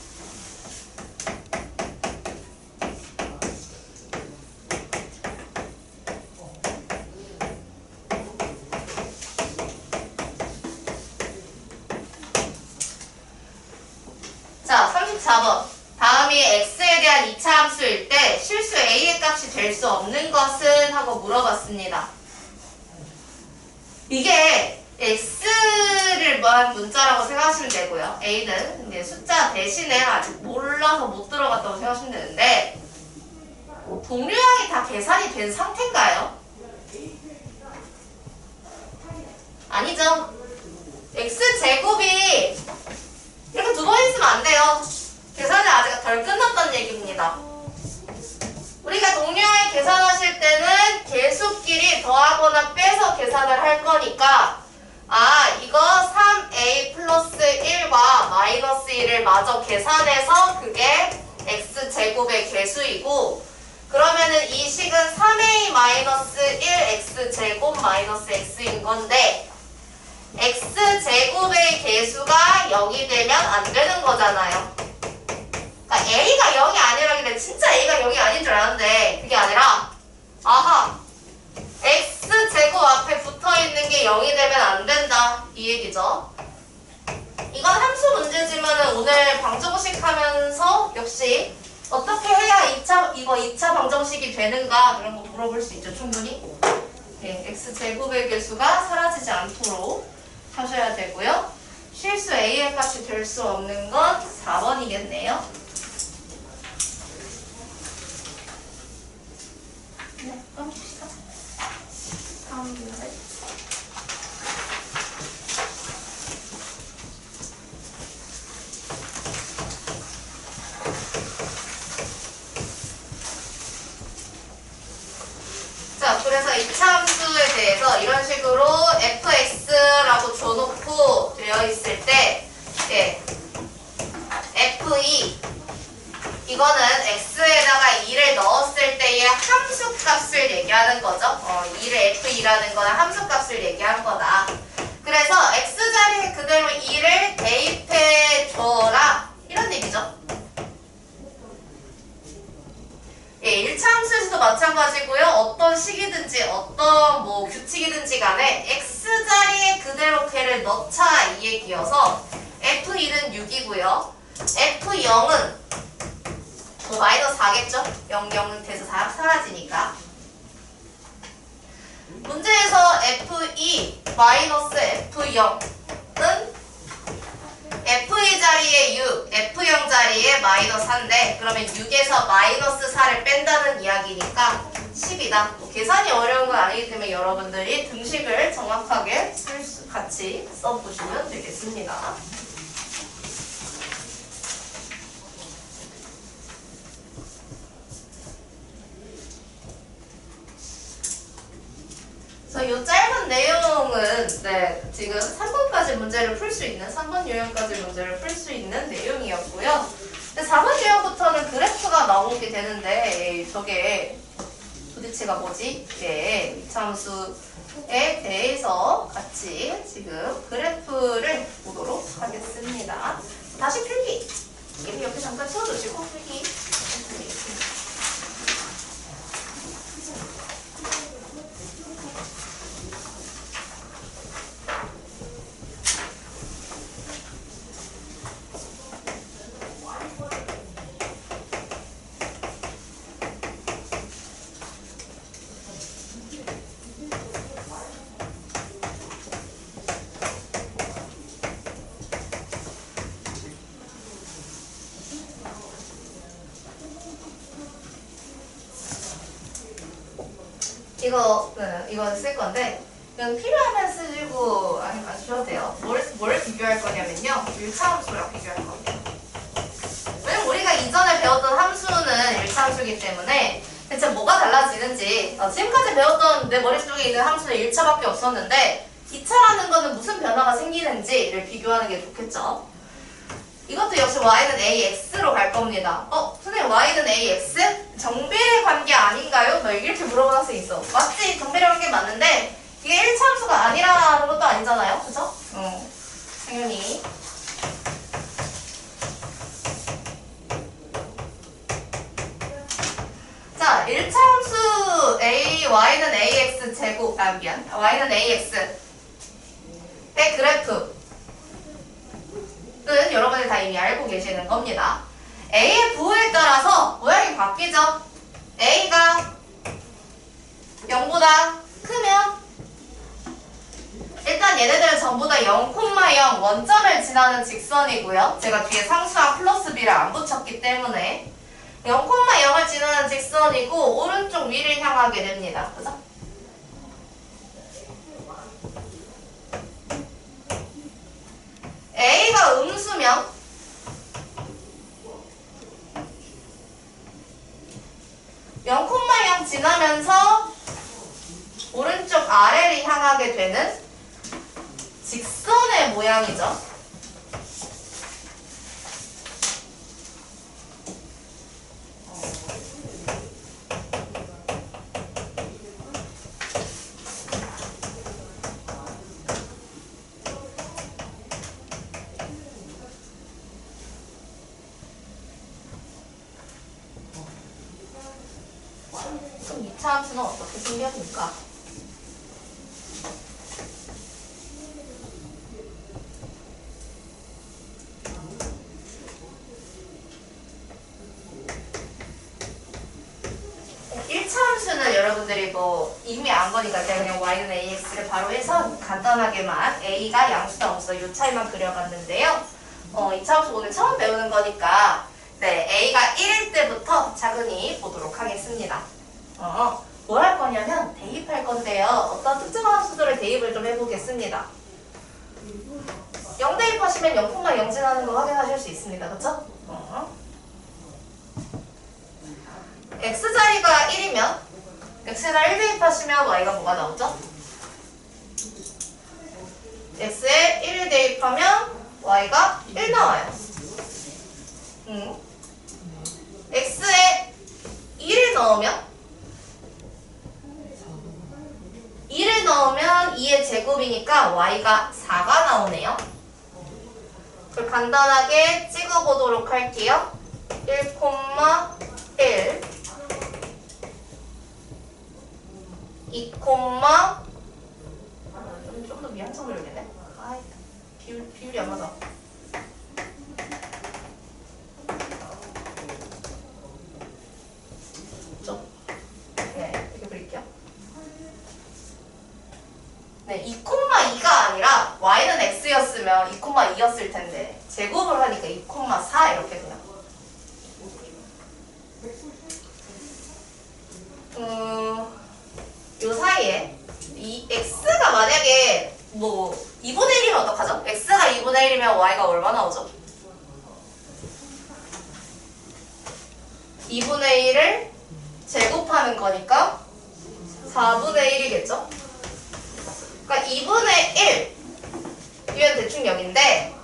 자, 34번. 다음이 x에 대한 2차 함수일 때 실수 a의 값이 될 수 없는 것은? 하고 물어봤습니다. 이게 x를 뭐한 문자라고 생각하시면 되고요. a는 이제 숫자 대신에 아직 몰라서 못 들어갔다고 생각하시면 되는데 동류항이 다 계산이 된 상태인가요? 아니죠. x제곱이 이렇게 두 번 있으면 안 돼요. 계산이 아직 덜 끝났다는 얘기입니다. 우리가 동류항을 계산하실 때는 개수끼리 더하거나 빼서 계산을 할 거니까 이거 3a 플러스 1과 마이너스 1을 마저 계산해서 그게 x제곱의 개수이고 그러면은 이 식은 3a 마이너스 1 x제곱 마이너스 x인 건데 x제곱의 개수가 0이 되면 안 되는 거잖아요. 그러니까 a가 0이 아니라길래 진짜 a가 0이 아닌 줄 알았는데 그게 아니라 x제곱 앞에 붙어있는 게 0이 되면 안 된다 이 얘기죠. 이건 함수 문제지만 오늘 방정식 하면서 역시 어떻게 해야 2차 방정식이 되는가 그런 거 물어볼 수 있죠 충분히. x제곱의 개수가 사라지지 않도록 하셔야 되고요. 실수 a의 값이 될 수 없는 건 4번이겠네요. 네, 그럼 봅시다. 다음 문제. 자, 그래서 2차 함수에 대해서 이런 식으로 fx라고 줘놓고 되어 있을 때 f2 이거는 x에다가 2를 넣었을 때의 함수값을 얘기하는 거죠. 2를 f2라는 거는 함수값을 얘기한 거다. 그래서 x자리에 그대로 2를 대입해줘라 이런 얘기죠. 1차 함수에서도 마찬가지로 얘를 넣자 이 얘기여서 F1은 6이고요. F0은 뭐 마이너스 4겠죠? 0, 0은 돼서 4 사라지니까. 문제에서 F2 마이너스 F0은 F2 자리에 6, F0 자리에 마이너스 4인데 그러면 6에서 마이너스 4를 뺀다는 이야기니까 10이다. 뭐 계산이 어려운 건 아니기 때문에 여러분들이 등식을 정확하게 같이 써보시면 되겠습니다. 그래서 이 짧은 내용은 지금 3번까지 문제를 풀 수 있는 3번 유형까지 문제를 풀 수 있는 내용이었고요. 근데 4번 유형부터는 그래프가 나오게 되는데 저게 도대체가 뭐지? 이게 이차함수에 대해서 같이 지금 그래프를 보도록 하겠습니다. 다시 필기. 얘는 옆에 잠깐 치워주시고 필기. 이거 쓸 건데, 이건 필요하면 쓰시고, 아니면 안 쓰셔도 돼요. 뭘 비교할 거냐면요. 1차 함수랑 비교할 겁니다. 왜냐면 우리가 이전에 배웠던 함수는 1차 함수이기 때문에, 대체 뭐가 달라지는지, 지금까지 배웠던 내 머릿속에 있는 함수는 1차밖에 없었는데, 2차라는 거는 무슨 변화가 생기는지를 비교하는 게 좋겠죠. 이것도 역시 y는 ax로 갈 겁니다. 선생님 y는 ax? 정비례 관계 아닌가요? 너 이렇게 물어보는 학생이 있어. 맞지? 정비례 관계 맞는데 이게 1차 함수가 아니라는 것도 아니잖아요. 그죠? 당연히. 자, 1차 함수 y는 ax 제곱, y는 ax의 그래프 는 여러분이 다 이미 알고 계시는 겁니다. A의 부호에 따라서 모양이 바뀌죠. A가 0보다 크면 일단 얘네들은 전부 다 0,0 원점을 지나는 직선이고요. 제가 뒤에 상수랑 플러스 B를 안 붙였기 때문에 0,0을 지나는 직선이고 오른쪽 위를 향하게 됩니다. 그죠? A가 음수면 0,0 지나면서 오른쪽 아래를 향하게 되는 직선의 모양이죠. 그럼 2차 함수는 어떻게 생겨집니까? 함수는 여러분들이 뭐 이미 안 거니까 제가 그냥 y는 ax를 바로 해서 간단하게만 a가 양수다 음수다 이 차이만 그려봤는데요. 2차 함수 오늘 처음 배우는 거니까 a가 1일 때부터 차근히 보도록 하겠습니다. 뭘 할 거냐면 대입할 건데요. 어떤 특정한 함수들을 대입을 좀 해보겠습니다. 0 대입하시면 0,0 지나는 거 확인하실 수 있습니다. 그쵸? x자리가 1이면 x에다 1 대입하시면 y가 뭐가 나오죠? x에 1을 대입하면 y가 1 나와요. x에 1을 넣으면 2를 넣으면 2의 제곱이니까 y가 4가 나오네요. 그걸 간단하게 찍어보도록 할게요. 1,1 2, 좀 더 미안성을 올리네. 아, 비율이 안 맞아. 네, 이렇게 그릴게요. 네, 2,2가 아니라 y는 x였으면 2,2였을 텐데 제곱을 하니까 2,4 이렇게 돼요. 요 사이에 이 x가 만약에 뭐 2분의 1이면 어떡하죠? x가 2분의 1이면 y가 얼마 나오죠? 2분의 1을 제곱하는 거니까 4분의 1이겠죠? 그러니까 2분의 1이면 대충 0인데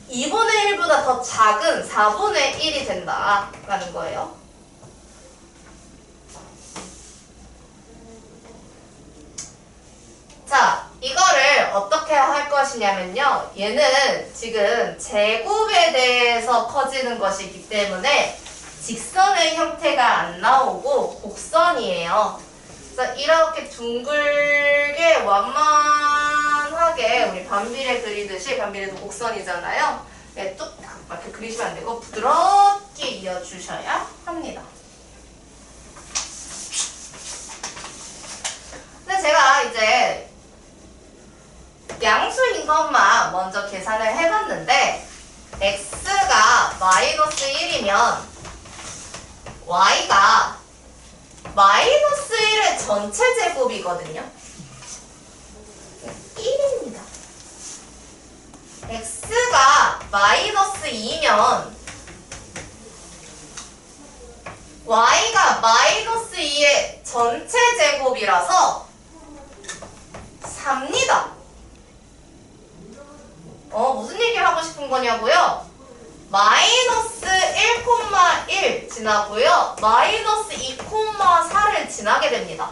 2분의 1보다 더 작은 4분의 1이 된다라는 거예요. 자, 이거를 어떻게 할 것이냐면요. 얘는 지금 제곱에 대해서 커지는 것이기 때문에 직선의 형태가 안 나오고 곡선이에요. 그래서 이렇게 둥글게 완만하게 우리 반비례 그리듯이, 반비례도 곡선이잖아요. 네, 뚝딱 이렇게 그리시면 안 되고 부드럽게 이어주셔야 합니다. 근데 제가 이제 양수인 것만 먼저 계산을 해봤는데 x가 마이너스 1이면 y가 마이너스 1의 전체 제곱이거든요. 1입니다. x가 마이너스 2면 y가 마이너스 2의 전체 제곱이라서 4입니다. 무슨 얘기를 하고 싶은 거냐고요? 마이너스 1,1 지나고요. 마이너스 2,4를 지나게 됩니다.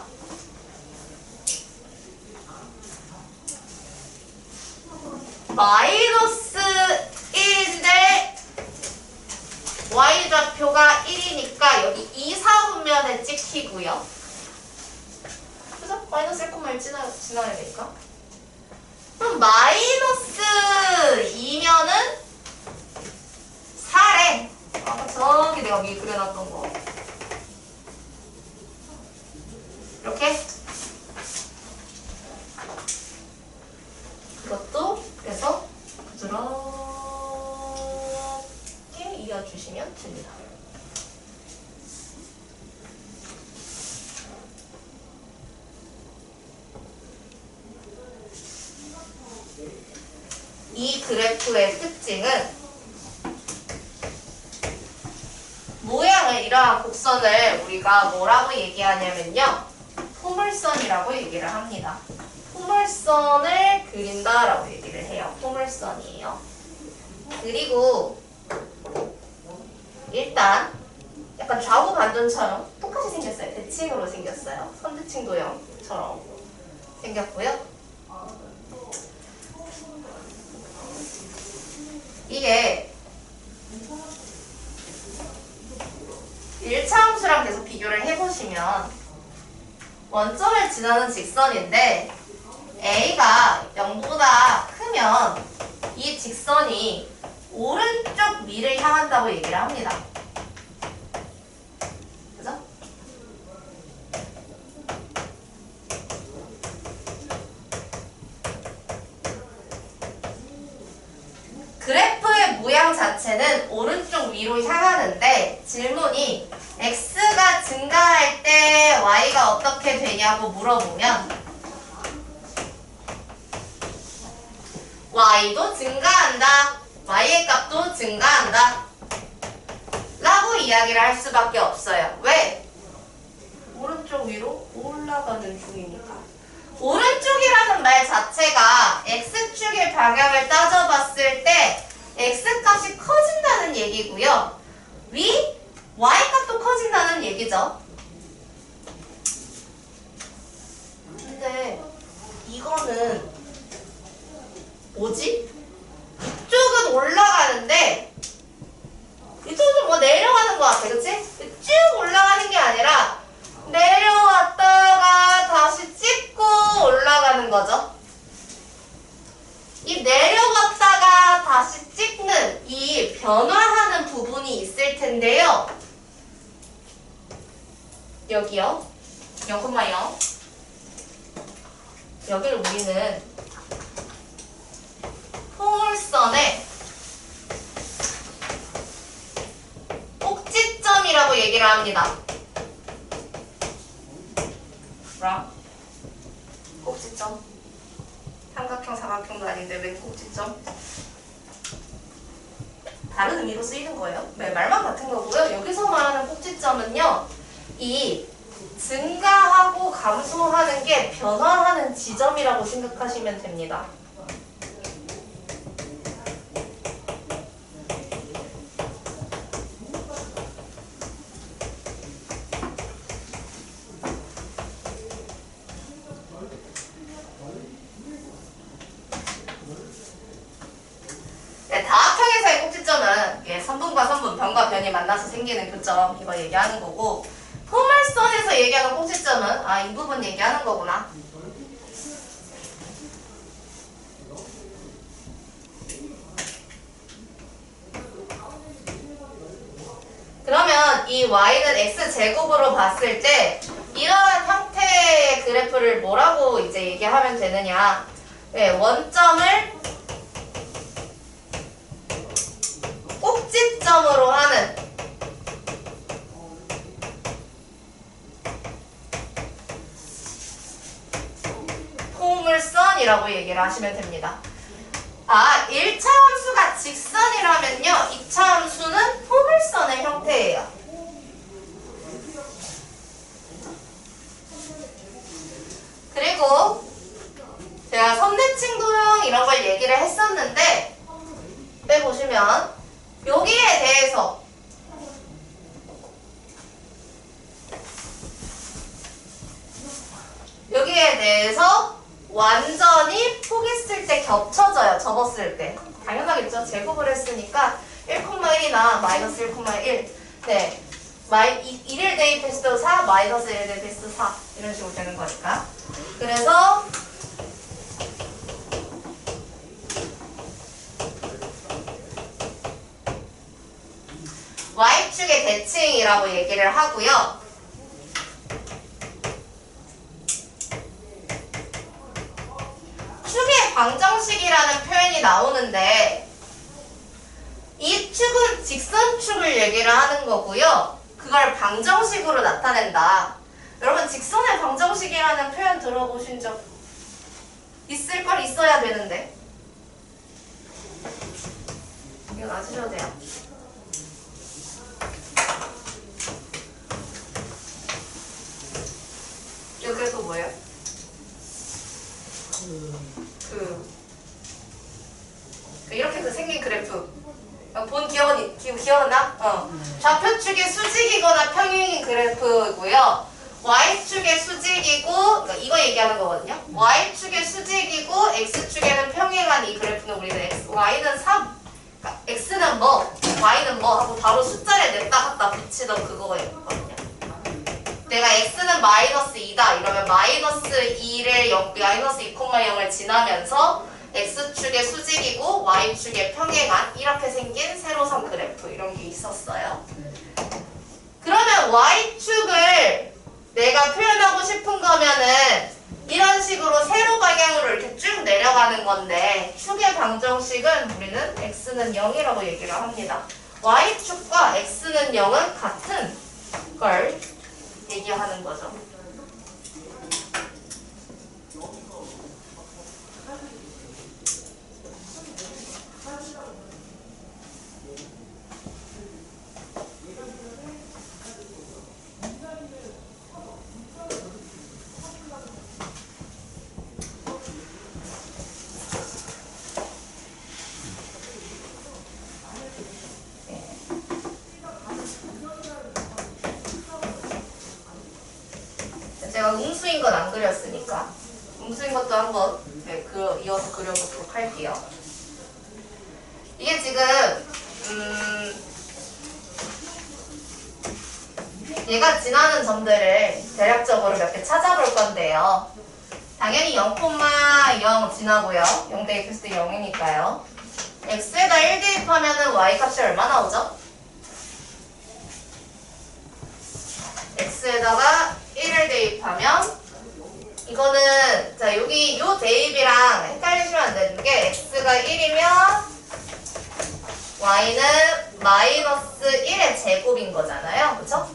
마이너스 1인데 y좌표가 1이니까 여기 2, 4분면에 찍히고요. 그죠? 마이너스 1,1 지나야 되니까. 그럼 마이너스 2면은 4래. 저기 내가 위에 그려놨던 거. 이렇게. 이것도 그래서 부드럽게 이어주시면 됩니다. 이 그래프의 특징은 모양을 이러한 곡선을 우리가 뭐라고 얘기하냐면요. 포물선이라고 얘기를 합니다. 포물선을 그린다라고 얘기를 해요. 포물선이에요. 그리고 일단 약간 좌우 반전처럼 똑같이 생겼어요. 대칭으로 생겼어요. 선대칭 도형처럼 생겼고요. 이게 1차 함수랑 계속 비교를 해보시면 원점을 지나는 직선인데 A가 0보다 크면 이 직선이 오른쪽 위를 향한다고 얘기를 합니다. 그죠? 그래프의 모양 자체는 오른쪽 위로 향하는데 질문이 x가 증가할 때 y가 어떻게 되냐고 물어보면 y도 증가한다, y의 값도 증가한다 라고 이야기를 할 수밖에 없어요. 왜? 오른쪽 위로 올라가는 중이니까. 오른쪽이라는 말 자체가 x축의 방향을 따져봤을 때 x값이 커진다는 얘기고요. 위 y값도 커진다는 얘기죠. 근데 이거는 뭐지? 이쪽은 올라가는데 이쪽은 뭐 내려가는 것 같아. 그치? 쭉 올라가는 게 아니라 내려왔다가 다시 찍고 올라가는 거죠. 이 내려갔다가 다시 찍는 이 변화하는 부분이 있을 텐데요. 여기요. 0,0. 여기를 우리는 포물선의 꼭지점이라고 얘기를 합니다. 뭐라? 꼭지점. 삼각형, 사각형도 아닌데 왜 꼭지점? 다른 의미로 쓰이는 거예요. 네, 말만 같은 거고요. 여기서 말하는 꼭지점은요. 이 증가하고 감소하는 게 변화하는 지점이라고 생각하시면 됩니다. 네, 다합형에서의 꼭지점은 선분과 선분, 변과 변이 만나서 생기는 교점 이거 얘기하는 거고, 포물선에서 얘기하는 꼭지점은 이 부분 얘기하는 거구나. 그러면 이 y는 x제곱으로 봤을 때 이러한 형태의 그래프를 뭐라고 이제 얘기하면 되느냐. 네, 원점을 꼭지점으로 하는 포물선이라고 얘기를 하시면 됩니다. 1차 함수가 직선이라면요. 2차 함수는 포물선의 형태예요. 그리고 제가 선대칭 도형 이런 걸 얘기를 했었는데 빼보시면 여기에 대해서 완전히 포기했을 때 겹쳐져요. 접었을 때. 당연하겠죠. 제곱을 했으니까 1,1이나 마이너스 1,1. 네. 1을 대입했을 때 4, 마이너스 1을 대입했을 때 4. 이런 식으로 되는 거니까. 그래서 Y축의 대칭이라고 얘기를 하고요. 축의 방정식이라는 표현이 나오는데 이 축은 직선축을 얘기를 하는 거고요. 그걸 방정식으로 나타낸다. 여러분 직선의 방정식이라는 표현 들어보신 적 있을 걸 있어야 되는데 이건 아시셔도 돼요. 이거 그래서 뭐예요? 이렇게 생긴 그래프 본 기억나? 좌표축의 수직이거나 평행인 그래프고요. Y축의 수직이고 이거 얘기하는 거거든요. Y축의 수직이고 X축에는 평행한 이 그래프는 우리는 Y는 3, 그러니까 X는 뭐, Y는 뭐 하고 바로 숫자를 냈다 갖다 붙이던 그거거든요. 내가 X는 마이너스 2다 이러면 마이너스 2를 마이너스 2,0을 지나면서 X축의 수직이고 Y축의 평행한 이렇게 생긴 세로선 그래프 이런 게 있었어요. 그러면 Y축을 내가 표현하고 싶은 거면은 이런 식으로 세로 방향으로 이렇게 쭉 내려가는 건데 축의 방정식은 우리는 X는 0이라고 얘기를 합니다. Y축과 X는 0은 같은 걸 얘기하는 거죠. 제가 음수인 건 안 그렸으니까 음수인 것도 한번 이어서 그려보도록 할게요. 이게 지금 얘가 지나는 점들을 대략적으로 몇 개 찾아볼 건데요. 당연히 0,0 지나고요. 0 대입했을 때 0이니까요. x에다 1 대입하면은 y 값이 얼마 나오죠? x에다가 1을 대입하면 이거는 자 여기 요 대입이랑 헷갈리시면 안 되는 게 x가 1이면 y는 마이너스 1의 제곱인 거잖아요. 그쵸?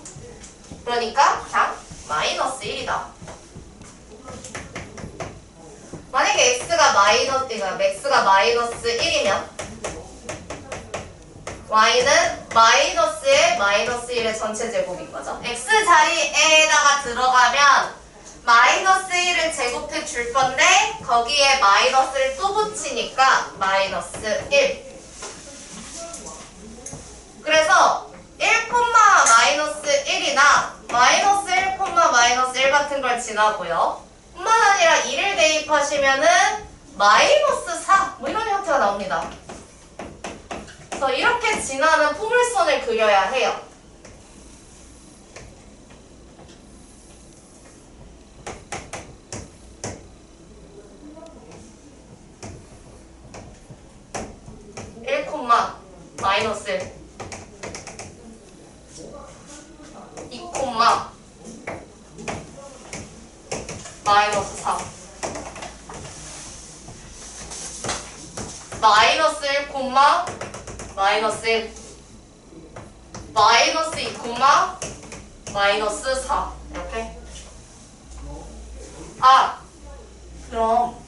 그러니까 그냥 마이너스 1이다. 만약에 x가 마이너스 1이면 y는 마이너스의 마이너스 1의 전체 제곱인 거죠. x 자리에다가 들어가면 마이너스 1을 제곱해 줄 건데 거기에 마이너스를 또 붙이니까 마이너스 1. 그래서 1, 마이너스 1이나 마이너스 1, 마이너스 1 같은 걸 지나고요. 뿐만 아니라 1을 대입하시면은 마이너스 4 뭐 이런 형태가 나옵니다. 그래서 이렇게 지나는 포물선을 그려야 해요. 마이너스 1 2, 마이너스 4 마이너스 1, 마이너스 1 마이너스 2, 마이너스 4 이렇게. 그럼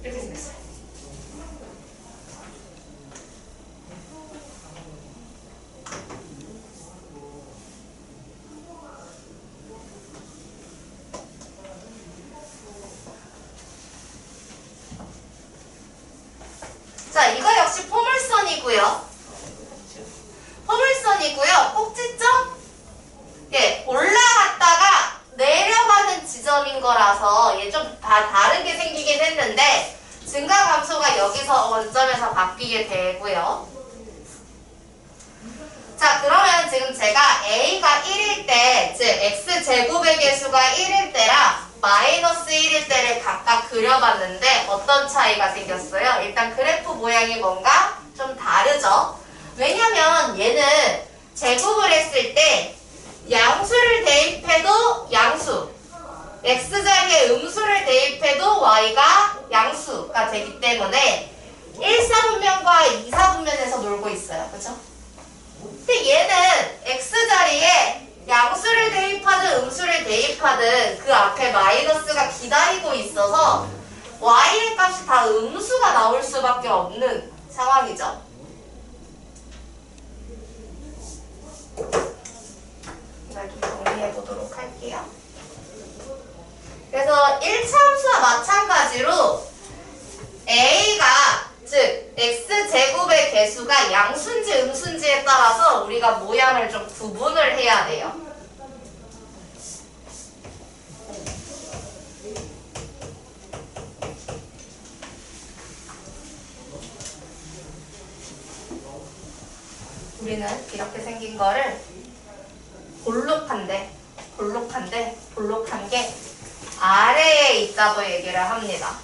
이렇게 생겼어요. 자, 이거 역시 포물선이고요. 꼭지점? 예, 올라갔다가 내려가는 지점인 거라서 얘 좀 다 다르게 생기긴 했는데 증가함수가 여기서 원점에서 바뀌게 되고요. 자, 그러면 지금 제가 a가 1일 때, 즉 x제곱의 개수가 1일 때랑 마이너스 1일 때를 각각 그려봤는데 어떤 차이가 생겼어요? 일단 그래프 모양이 뭔가 좀 다르죠? 왜냐면 얘는 제곱을 했을 때 양수를 대입해도 양수, x자리에 음수를 대입해도 y가 양수가 되기 때문에 1사분면과 2사분면에서 놀고 있어요. 그쵸? 근데 얘는 x자리에 양수를 대입하든 음수를 대입하든 그 앞에 마이너스가 기다리고 있어서 y의 값이 다 음수가 나올 수밖에 없는 상황이죠. 이걸 좀 정리해 보도록 할게요. 그래서 1차 함수와 마찬가지로 a가 즉 x제곱의 개수가 양수인지 음수인지에 따라서 우리가 모양을 좀 구분을 해야 돼요. 우리는 이렇게 생긴 거를 볼록한 게 아래에 있다고 얘기를 합니다.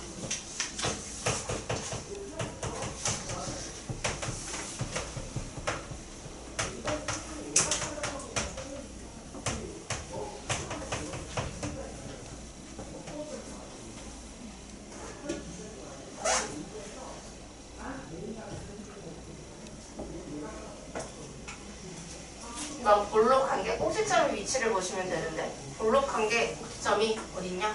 이건 볼록한 게 꼭지점 위치를 보시면 되는데 볼록한 게 꼭지점이 어딨냐?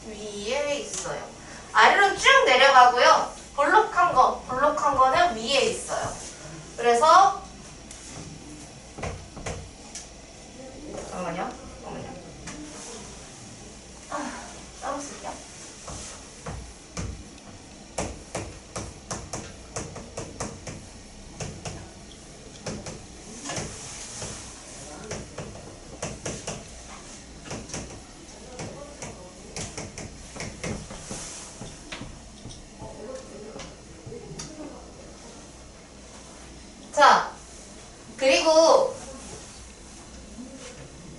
위에 있어요. 아래로 쭉 내려가고요. 볼록한 거는 위에 있어요. 그래서 잠깐만요. 따로 쓸게요. 자, 그리고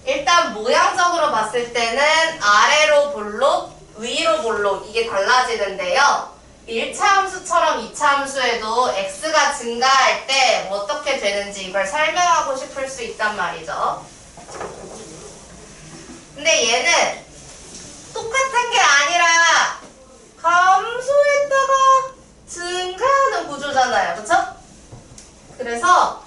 일단 모양적으로 봤을 때는 아래로 볼록, 위로 볼록 이게 달라지는데요. 1차 함수처럼 2차 함수에도 x가 증가할 때 뭐 어떻게 되는지 이걸 설명하고 싶을 수 있단 말이죠. 근데 얘는 똑같은 게 아니라 감소했다가 증가하는 구조잖아요. 그쵸? 그래서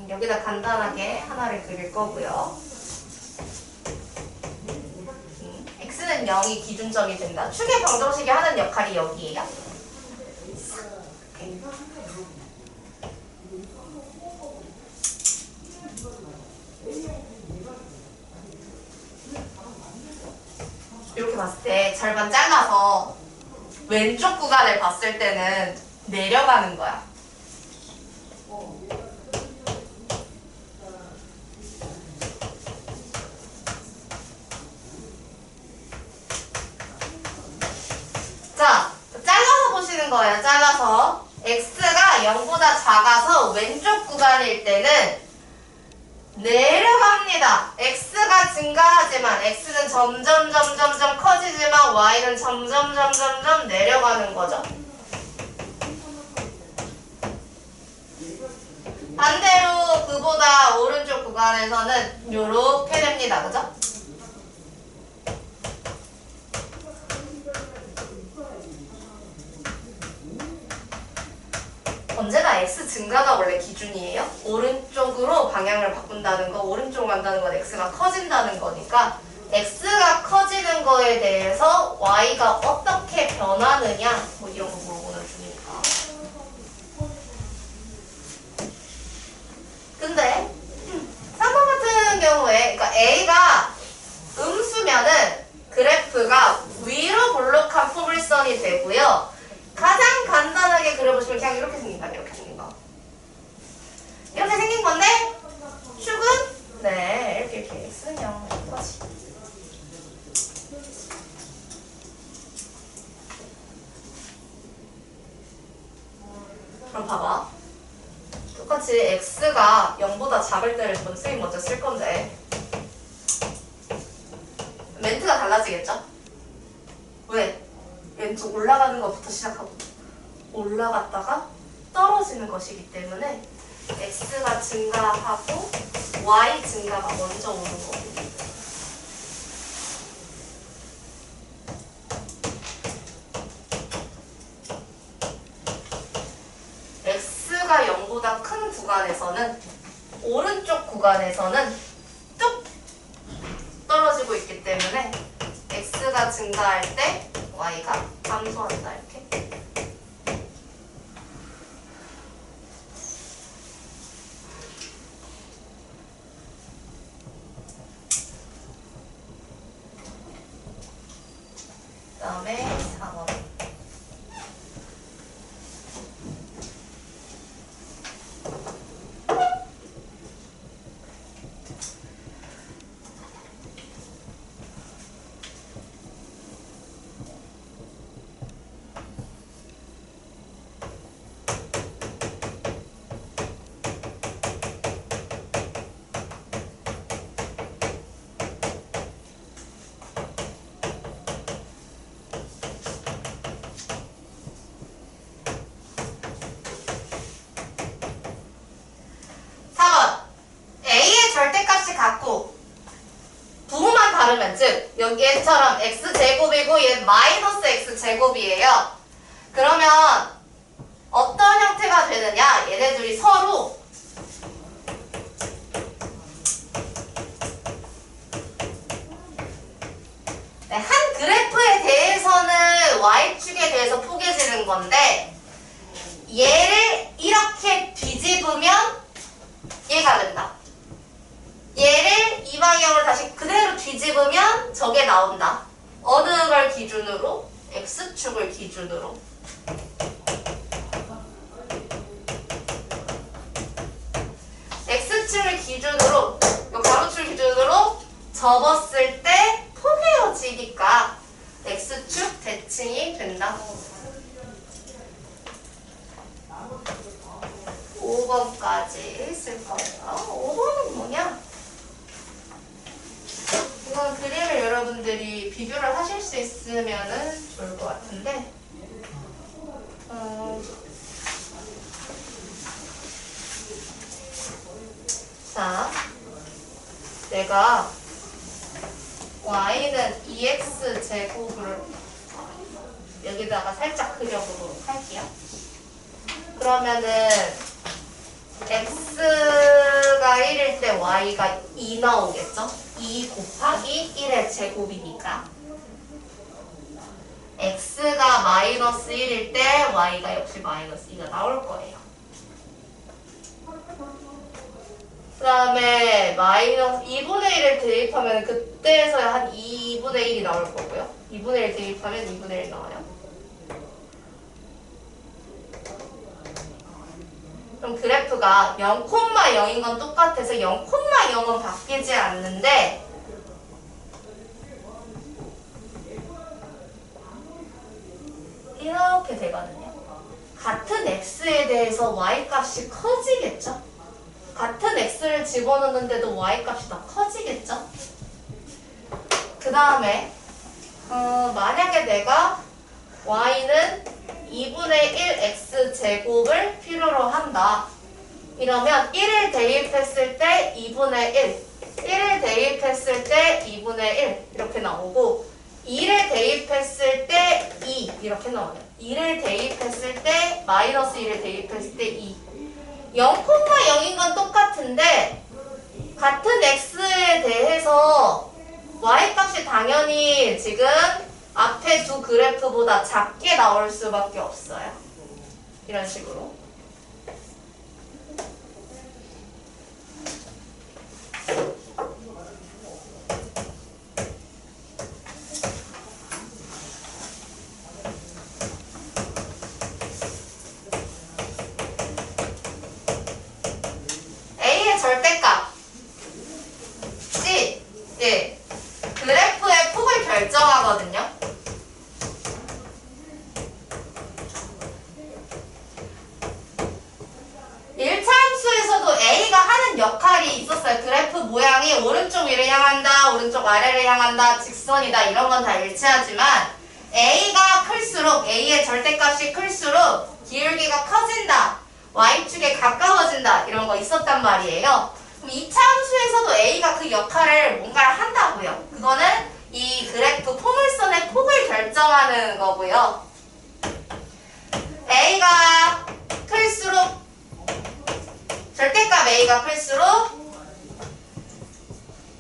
여기다 간단하게 하나를 그릴 거고요. x는 0이 기준점이 된다. 축의 방정식이 하는 역할이 여기예요. 이렇게 봤을 때 절반 잘라서 왼쪽 구간을 봤을 때는 내려가는 거야. 자, 잘라서 보시는 거예요. 잘라서 x가 0보다 작아서 왼쪽 구간일 때는 내려갑니다. x가 증가하지만 x는 점점 커지지만 y는 점점 내려가는 거죠. 반대로 그보다 오른쪽 구간에서는 이렇게 됩니다. 그죠? 언제나 x 증가가 원래 기준이에요. 오른쪽으로 방향을 바꾼다는 거, 오른쪽으로 간다는 건 x가 커진다는 거니까 x가 커지는 거에 대해서 y가 어떻게 변하느냐 뭐 이런 거 물어보는 중이니까. 근데 3번 같은 경우에 그러니까 a가 음수면은 그래프가 위로 볼록한 포물선이 되고요. 가장 간단하게 그려보시면 그냥 이렇게 생긴 거, 이렇게 생긴 거. 이렇게 생긴 건데, 축은, 네, 이렇게 X형 거지. 그럼 봐봐. 똑같이 X가 0보다 작을 때를 선생님 먼저 쓸 건데, 멘트가 달라지겠죠? 왜? 왼쪽 올라가는 것부터 시작하고 올라갔다가 떨어지는 것이기 때문에 x가 증가하고 y 증가가 먼저 오는 거고 x가 0보다 큰 구간에서는 오른쪽 구간에서는 뚝 떨어지고 있기 때문에 x가 증가할 때 y가 감소한다 이렇게. 그다음에 4번. 즉 여기처럼 x제곱이고 얘는 마이너스 x제곱이에요. 그러면 어떤 형태가 되느냐? 얘네들이 서로 한 그래프에 대해서는 y축에 대해서 포개지는 건데 얘를 이렇게 뒤집으면 얘가 된다. 얘를 이 방향으로 다시 그대로 뒤집으면 저게 나온다. 어느 걸 기준으로? x축을 기준으로. x축을 기준으로, 이 가로축을 기준으로 접었을 때 포개어지니까 x축 대칭이 된다. 5번까지 쓸 거예요. 5번은 뭐냐? 이건 그림을 여러분들이 비교를 하실 수 있으면은 좋을 것 같은데, 자, 내가 y는 2x 제곱을 여기다가 살짝 그려보도록 할게요. 그러면은 x가 1일 때 y가 2 나오겠죠? 2 곱하기 1의 제곱이니까 x가 마이너스 1일 때 y가 역시 마이너스 2가 나올 거예요. 그 다음에 마이너스 2분의 1을 대입하면 그때서야 한 2분의 1이 나올 거고요. 2분의 1 대입하면 2분의 1 나와요. 그럼 그래프가 0,0인 건 똑같아서 0,0은 바뀌지 않는데 이렇게 되거든요. 같은 x에 대해서 y 값이 커지겠죠? 같은 x를 집어넣는데도 y 값이 더 커지겠죠? 그 다음에 만약에 내가 y는 2분의 1 x제곱을 필요로 한다. 이러면 1을 대입했을 때 2분의 1, 1을 대입했을 때 2분의 1 이렇게 나오고 2를 대입했을 때 2 이렇게 나와요. 2를 대입했을 때 마이너스 1을 대입했을 때 2. 0,0인 건 똑같은데 같은 x에 대해서 y값이 당연히 지금 앞에 두 그래프보다 작게 나올 수밖에 없어요. 이런 식으로. A의 절대값 C, 예, 그래프의 폭을 결정하거든요. 일차함수에서도 A가 하는 역할이 있었어요. 그래프 모양이 오른쪽 위를 향한다, 오른쪽 아래를 향한다, 직선이다 이런 건 다 일치하지만 A가 클수록 A의 절대값이 클수록 기울기가 커진다, Y축에 가까워진다 이런 거 있었단 말이에요. 그럼 2차 함수에서도 A가 그 역할을 뭔가를 한다고요. 그거는 이 그래프 포물선의 폭을 결정하는 거고요. A가 클수록 절대값 A가 클수록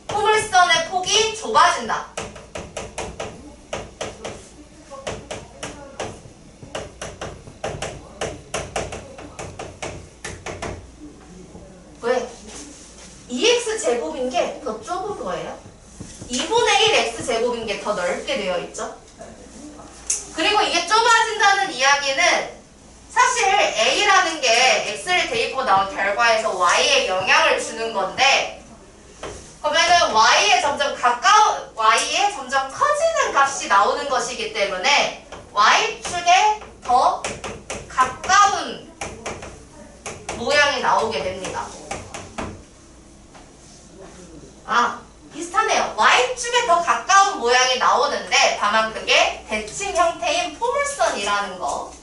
포물선의 폭이 좁아진다. 왜? 2x 제곱인 게 더 좁은 거예요. 2분의 1 x 제곱인 게 더 넓게 되어 있죠. 그리고 이게 좁아진다는 이야기는 사실 A라는 게 X를 대입하고 나온 결과에서 Y에 영향을 주는 건데 그러면은 Y에 점점 커지는 값이 나오는 것이기 때문에 Y축에 더 가까운 모양이 나오게 됩니다. 비슷하네요. Y축에 더 가까운 모양이 나오는데 다만 그게 대칭 형태인 포물선이라는 거.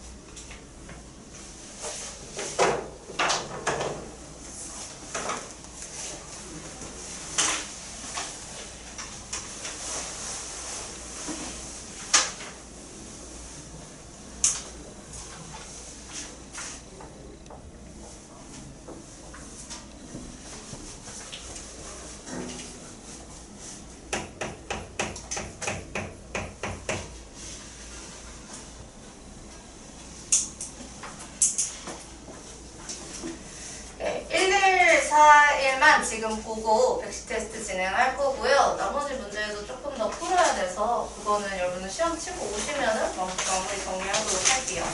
네, 114일만 지금 보고 백시 테스트 진행할 거고요. 나머지 문제도 조금 더 풀어야 돼서 그거는 여러분은 시험 치고 오시면은 마무리 정리하도록 할게요.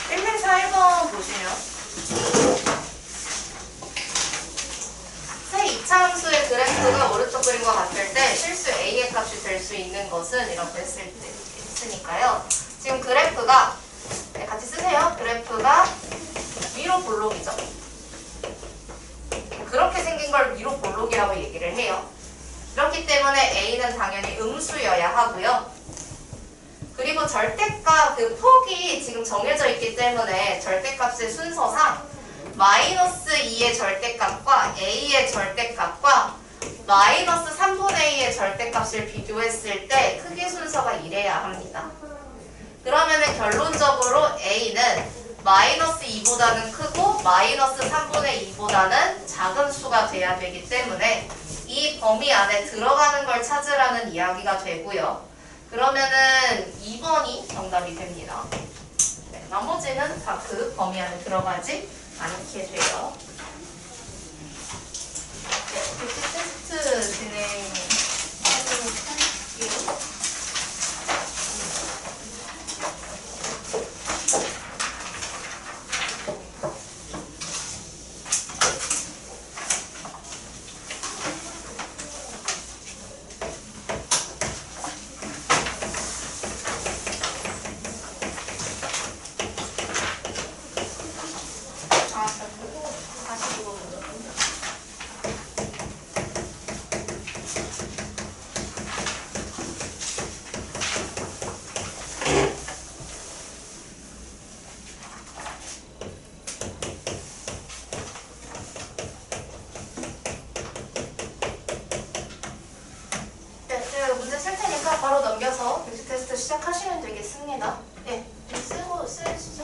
1141번 보시면 새 2차 함수의 그래프가 오른쪽 그림과 같을 때 실수 A의 값이 될 수 있는 것은 이렇게 했을 때 있으니까요. 지금 그래프가 같이 쓰세요. 그래프가 위로 볼록이죠. 그렇게 생긴 걸 위로 볼록이라고 얘기를 해요. 그렇기 때문에 A는 당연히 음수여야 하고요. 그리고 절대값 그 폭이 지금 정해져 있기 때문에 절대값의 순서상 마이너스 2의 절대값과 A의 절대값과 마이너스 3분의 2의 절대값을 비교했을 때 크기 순서가 이래야 합니다. 그러면은 결론적으로 A는 마이너스 2보다는 크고 마이너스 3분의 2보다는 작은 수가 돼야 되기 때문에 이 범위 안에 들어가는 걸 찾으라는 이야기가 되고요. 그러면은 2번이 정답이 됩니다. 네, 나머지는 다 그 범위 안에 들어가지 않게 돼요. 네, 뷰티 테스트 진행하도록 할게요. 문제 쓸 테니까 바로 넘겨서 뷰티 테스트 시작하시면 되겠습니다. 네, 쓰시죠.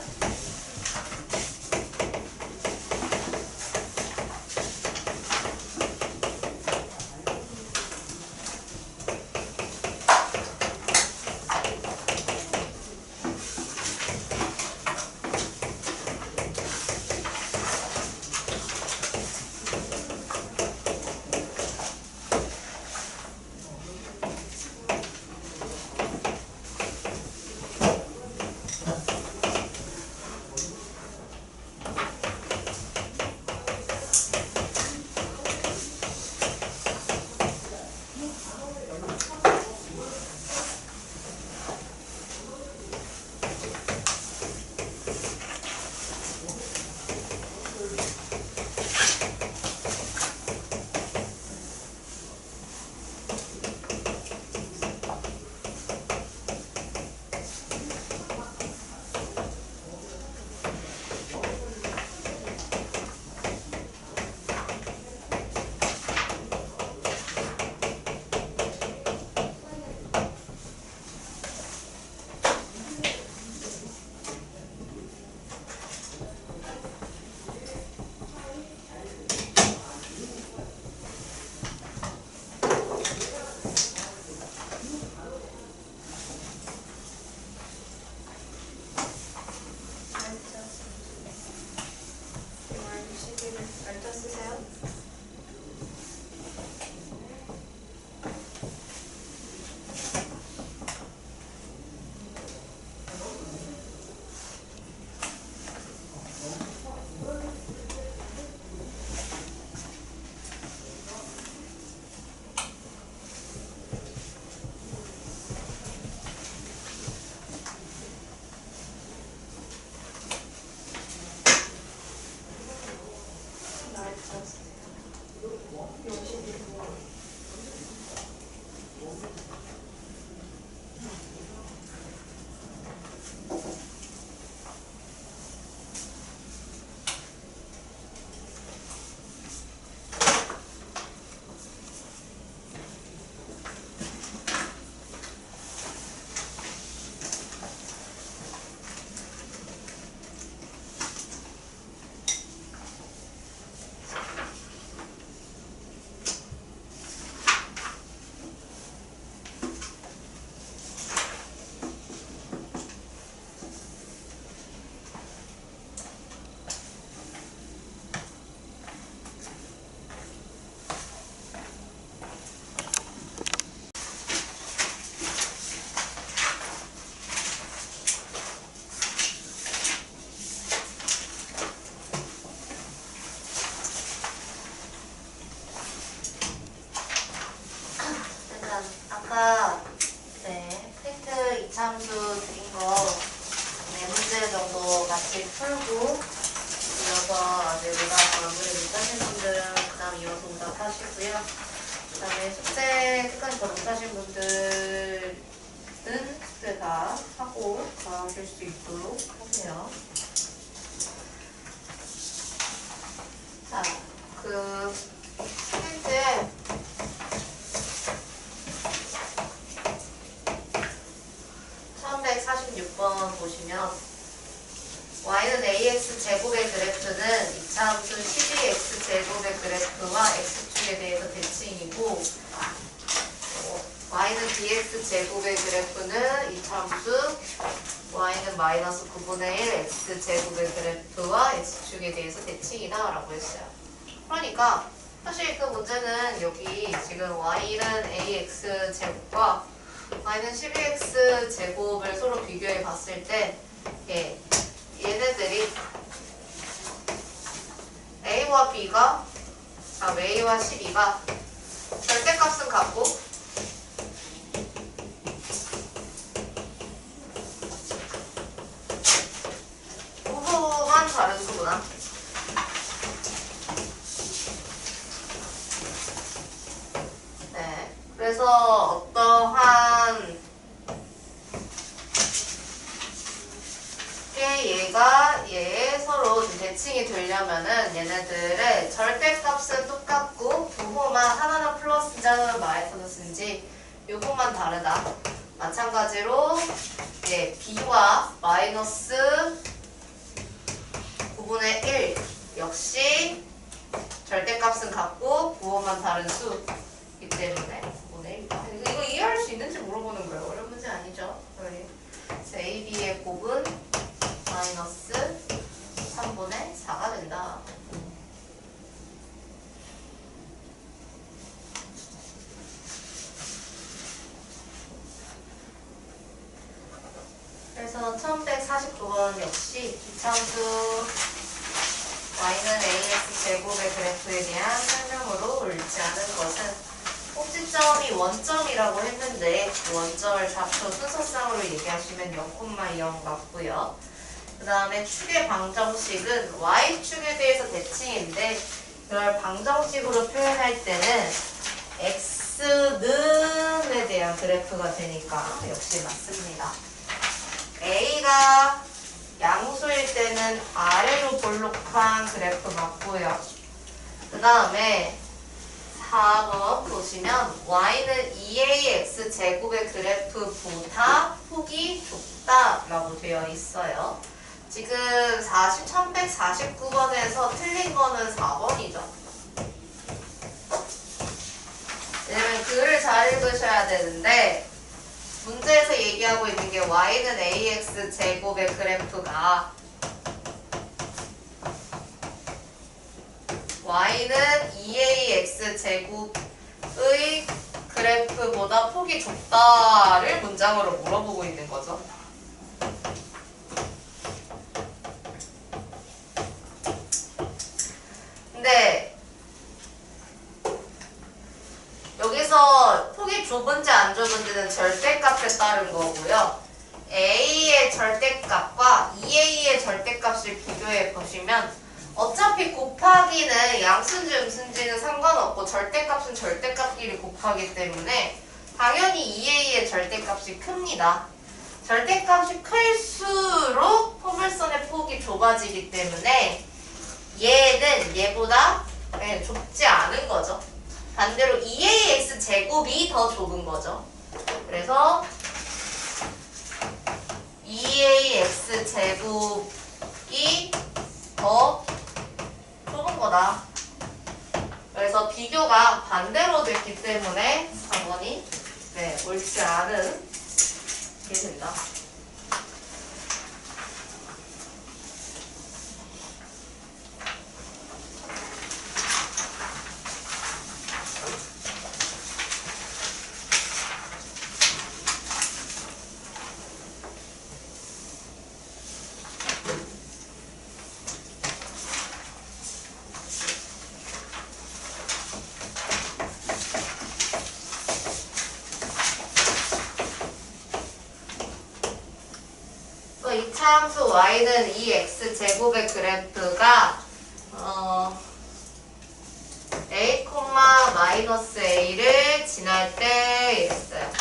알죠? 쓰세요. 아까 프린트 이참수 드린 거 문제 정도 같이 풀고 이어서 아직 의학 마무리 못 하신 분들은 그 다음 이어서 응답하시고요. 그 다음에 숙제 끝까지 더 못하신 분들은 숙제 다 하고 가실 수 있도록 하세요. 자, 그 힌트에 1146번 보시면 y는 ax 제곱의 그래프는 이차함수 12x 제곱의 그래프와 x축에 대해서 대칭이고 y는 bx 제곱의 그래프는 이차함수 y는 마이너스 9분의 1 x 제곱의 그래프와 x축에 대해서 대칭이다 라고 했어요. 그러니까 사실 그 문제는 여기 지금 y는 ax 제곱과 y는 12x 제곱을 서로 비교해 봤을 때 얘네들이 a와 b가 a와 12가 절대값은 같고 부호만 다른 수구나. 네, 그래서 어떠한 얘가 얘 서로 대칭이 되려면은 얘네들의 절대값은 똑같고 부호만 하나는 플러스인지 하나는 마이너스인지 요것만 다르다. 마찬가지로 b와 마이너스 9분의 1 역시 절대값은 같고 부호만 다른 수이기 때문에 9분의 1이다. 이거 이해할 수 있는지 물어보는 거예요. 어려운 문제 아니죠? 그래서 AB의 곱은 마이너스 3분의 4가 된다. 그래서 1149번 역시 이차함수 y는 ax 제곱의 그래프에 대한 설명으로 옳지 않은 것은 꼭지점이 원점이라고 했는데 그 원점을 좌표 순서상으로 얘기하시면 0,0 같고요. 그 다음에 축의 방정식은 y축에 대해서 대칭인데 이걸 방정식으로 표현할 때는 x는에 대한 그래프가 되니까 역시 맞습니다. a가 양수일 때는 아래로 볼록한 그래프 맞고요. 그 다음에 4번 보시면 y는 2ax 제곱의 그래프보다 폭이 좁다라고 되어 있어요. 지금 1149번에서 틀린 거는 4번이죠. 왜냐면 글을 잘 읽으셔야 되는데 문제에서 얘기하고 있는 게 y는 ax 제곱의 그래프가 y는 2ax 제곱의 그래프보다 폭이 좁다를 문장으로 물어보고 있는 거죠. 근데 여기서 폭이 좁은지 안 좁은지는 절대값에 따른 거고요. a의 절대값과 2a의 절대값을 비교해 보시면 어차피 곱하기는 양수인지 음수인지는 상관없고 절대값은 절대값끼리 곱하기 때문에 당연히 2a의 절대값이 큽니다. 절대값이 클수록 포물선의 폭이 좁아지기 때문에 얘는 얘보다 좁지 않은 거죠. 반대로 2ax 제곱이 더 좁은 거죠. 그래서 2ax 제곱이 더 좁은 거다. 그래서 비교가 반대로 됐기 때문에 4번이 옳지 않은 게 된다. 이차함수 y는 2x 제곱의 그래프가 마이너스 a를 지날 때 이랬어요.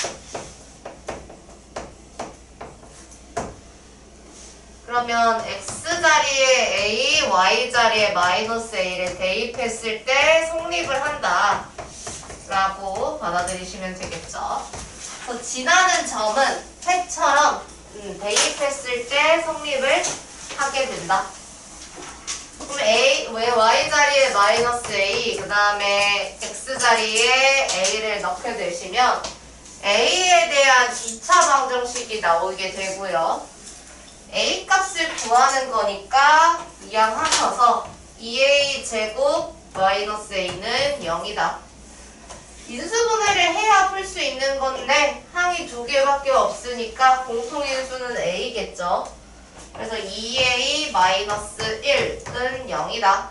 그러면 x자리에 a, y자리에 마이너스 a를 대입했을 때 성립을 한다 라고 받아들이시면 되겠죠. 그래서 지나는 점은 해처럼 대입했을 때 성립을 하게 된다. 그럼 a, 왜 y자리에 마이너스 a, 그 다음에 x자리에 a를 넣게 되시면 a에 대한 2차 방정식이 나오게 되고요. a 값을 구하는 거니까 이항하셔서 2a 제곱 마이너스 a는 0이다. 인수분해를 해야 풀 수 있는 건데 항이 2개밖에 없으니까 공통인수는 a겠죠. 그래서 2a 마이너스 1은 0이다.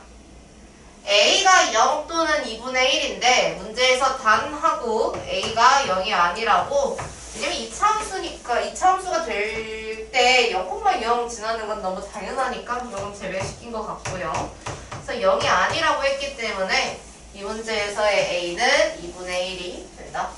a가 0 또는 2분의 1인데 문제에서 단하고 a가 0이 아니라고. 왜냐면 이차함수니까 이차함수가 될 때 0,0 지나는 건 너무 당연하니까 0은 제외시킨 것 같고요. 그래서 0이 아니라고 했기 때문에 이 문제에서의 a는 2분의 1이 된다.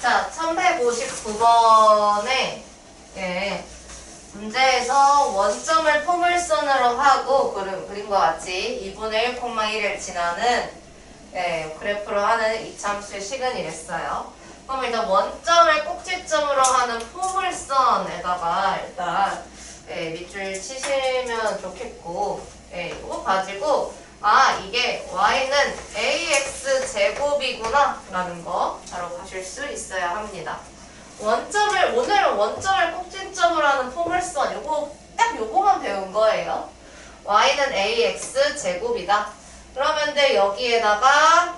자, 1159번에 문제에서 원점을 포물선으로 하고 그린 것 같이 2분의 1,1을 지나는 그래프로 하는 이차함수의 식은 이랬어요. 그럼 일단 원점을 꼭지점으로 하는 포물선에다가 일단 밑줄 치시면 좋겠고, 이거 가지고 이게 y는 ax 제곱이구나 라는 거 바로 가실 수 있어야 합니다. 오늘은 원점을 꼭지점으로 하는 포물선 요거만 배운 거예요. y는 ax 제곱이다. 그러면 여기에다가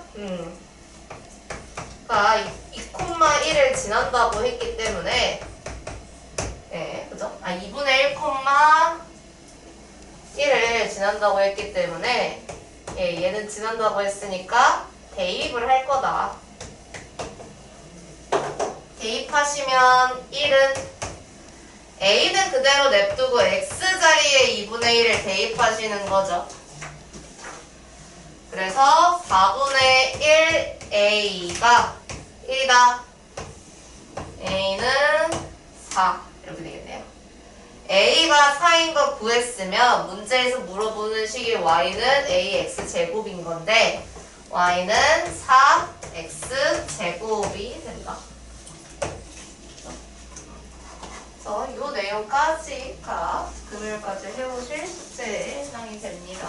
2,1을 지난다고 했기 때문에 그죠? 2분의 1,1을 지난다고 했기 때문에 얘는 지난다고 했으니까 대입을 할 거다. 대입하시면 1은 a는 그대로 냅두고 x자리에 2분의 1을 대입하시는 거죠. 그래서 4분의 1 a가 1이다. a는 4 이렇게 되겠네요. a가 4인 거 구했으면 문제에서 물어보는 식의 y는 ax 제곱인 건데 y는 4x 제곱이 된다. 그래서 이 내용까지가 금요일까지 해오실 숙제의 해당이 됩니다.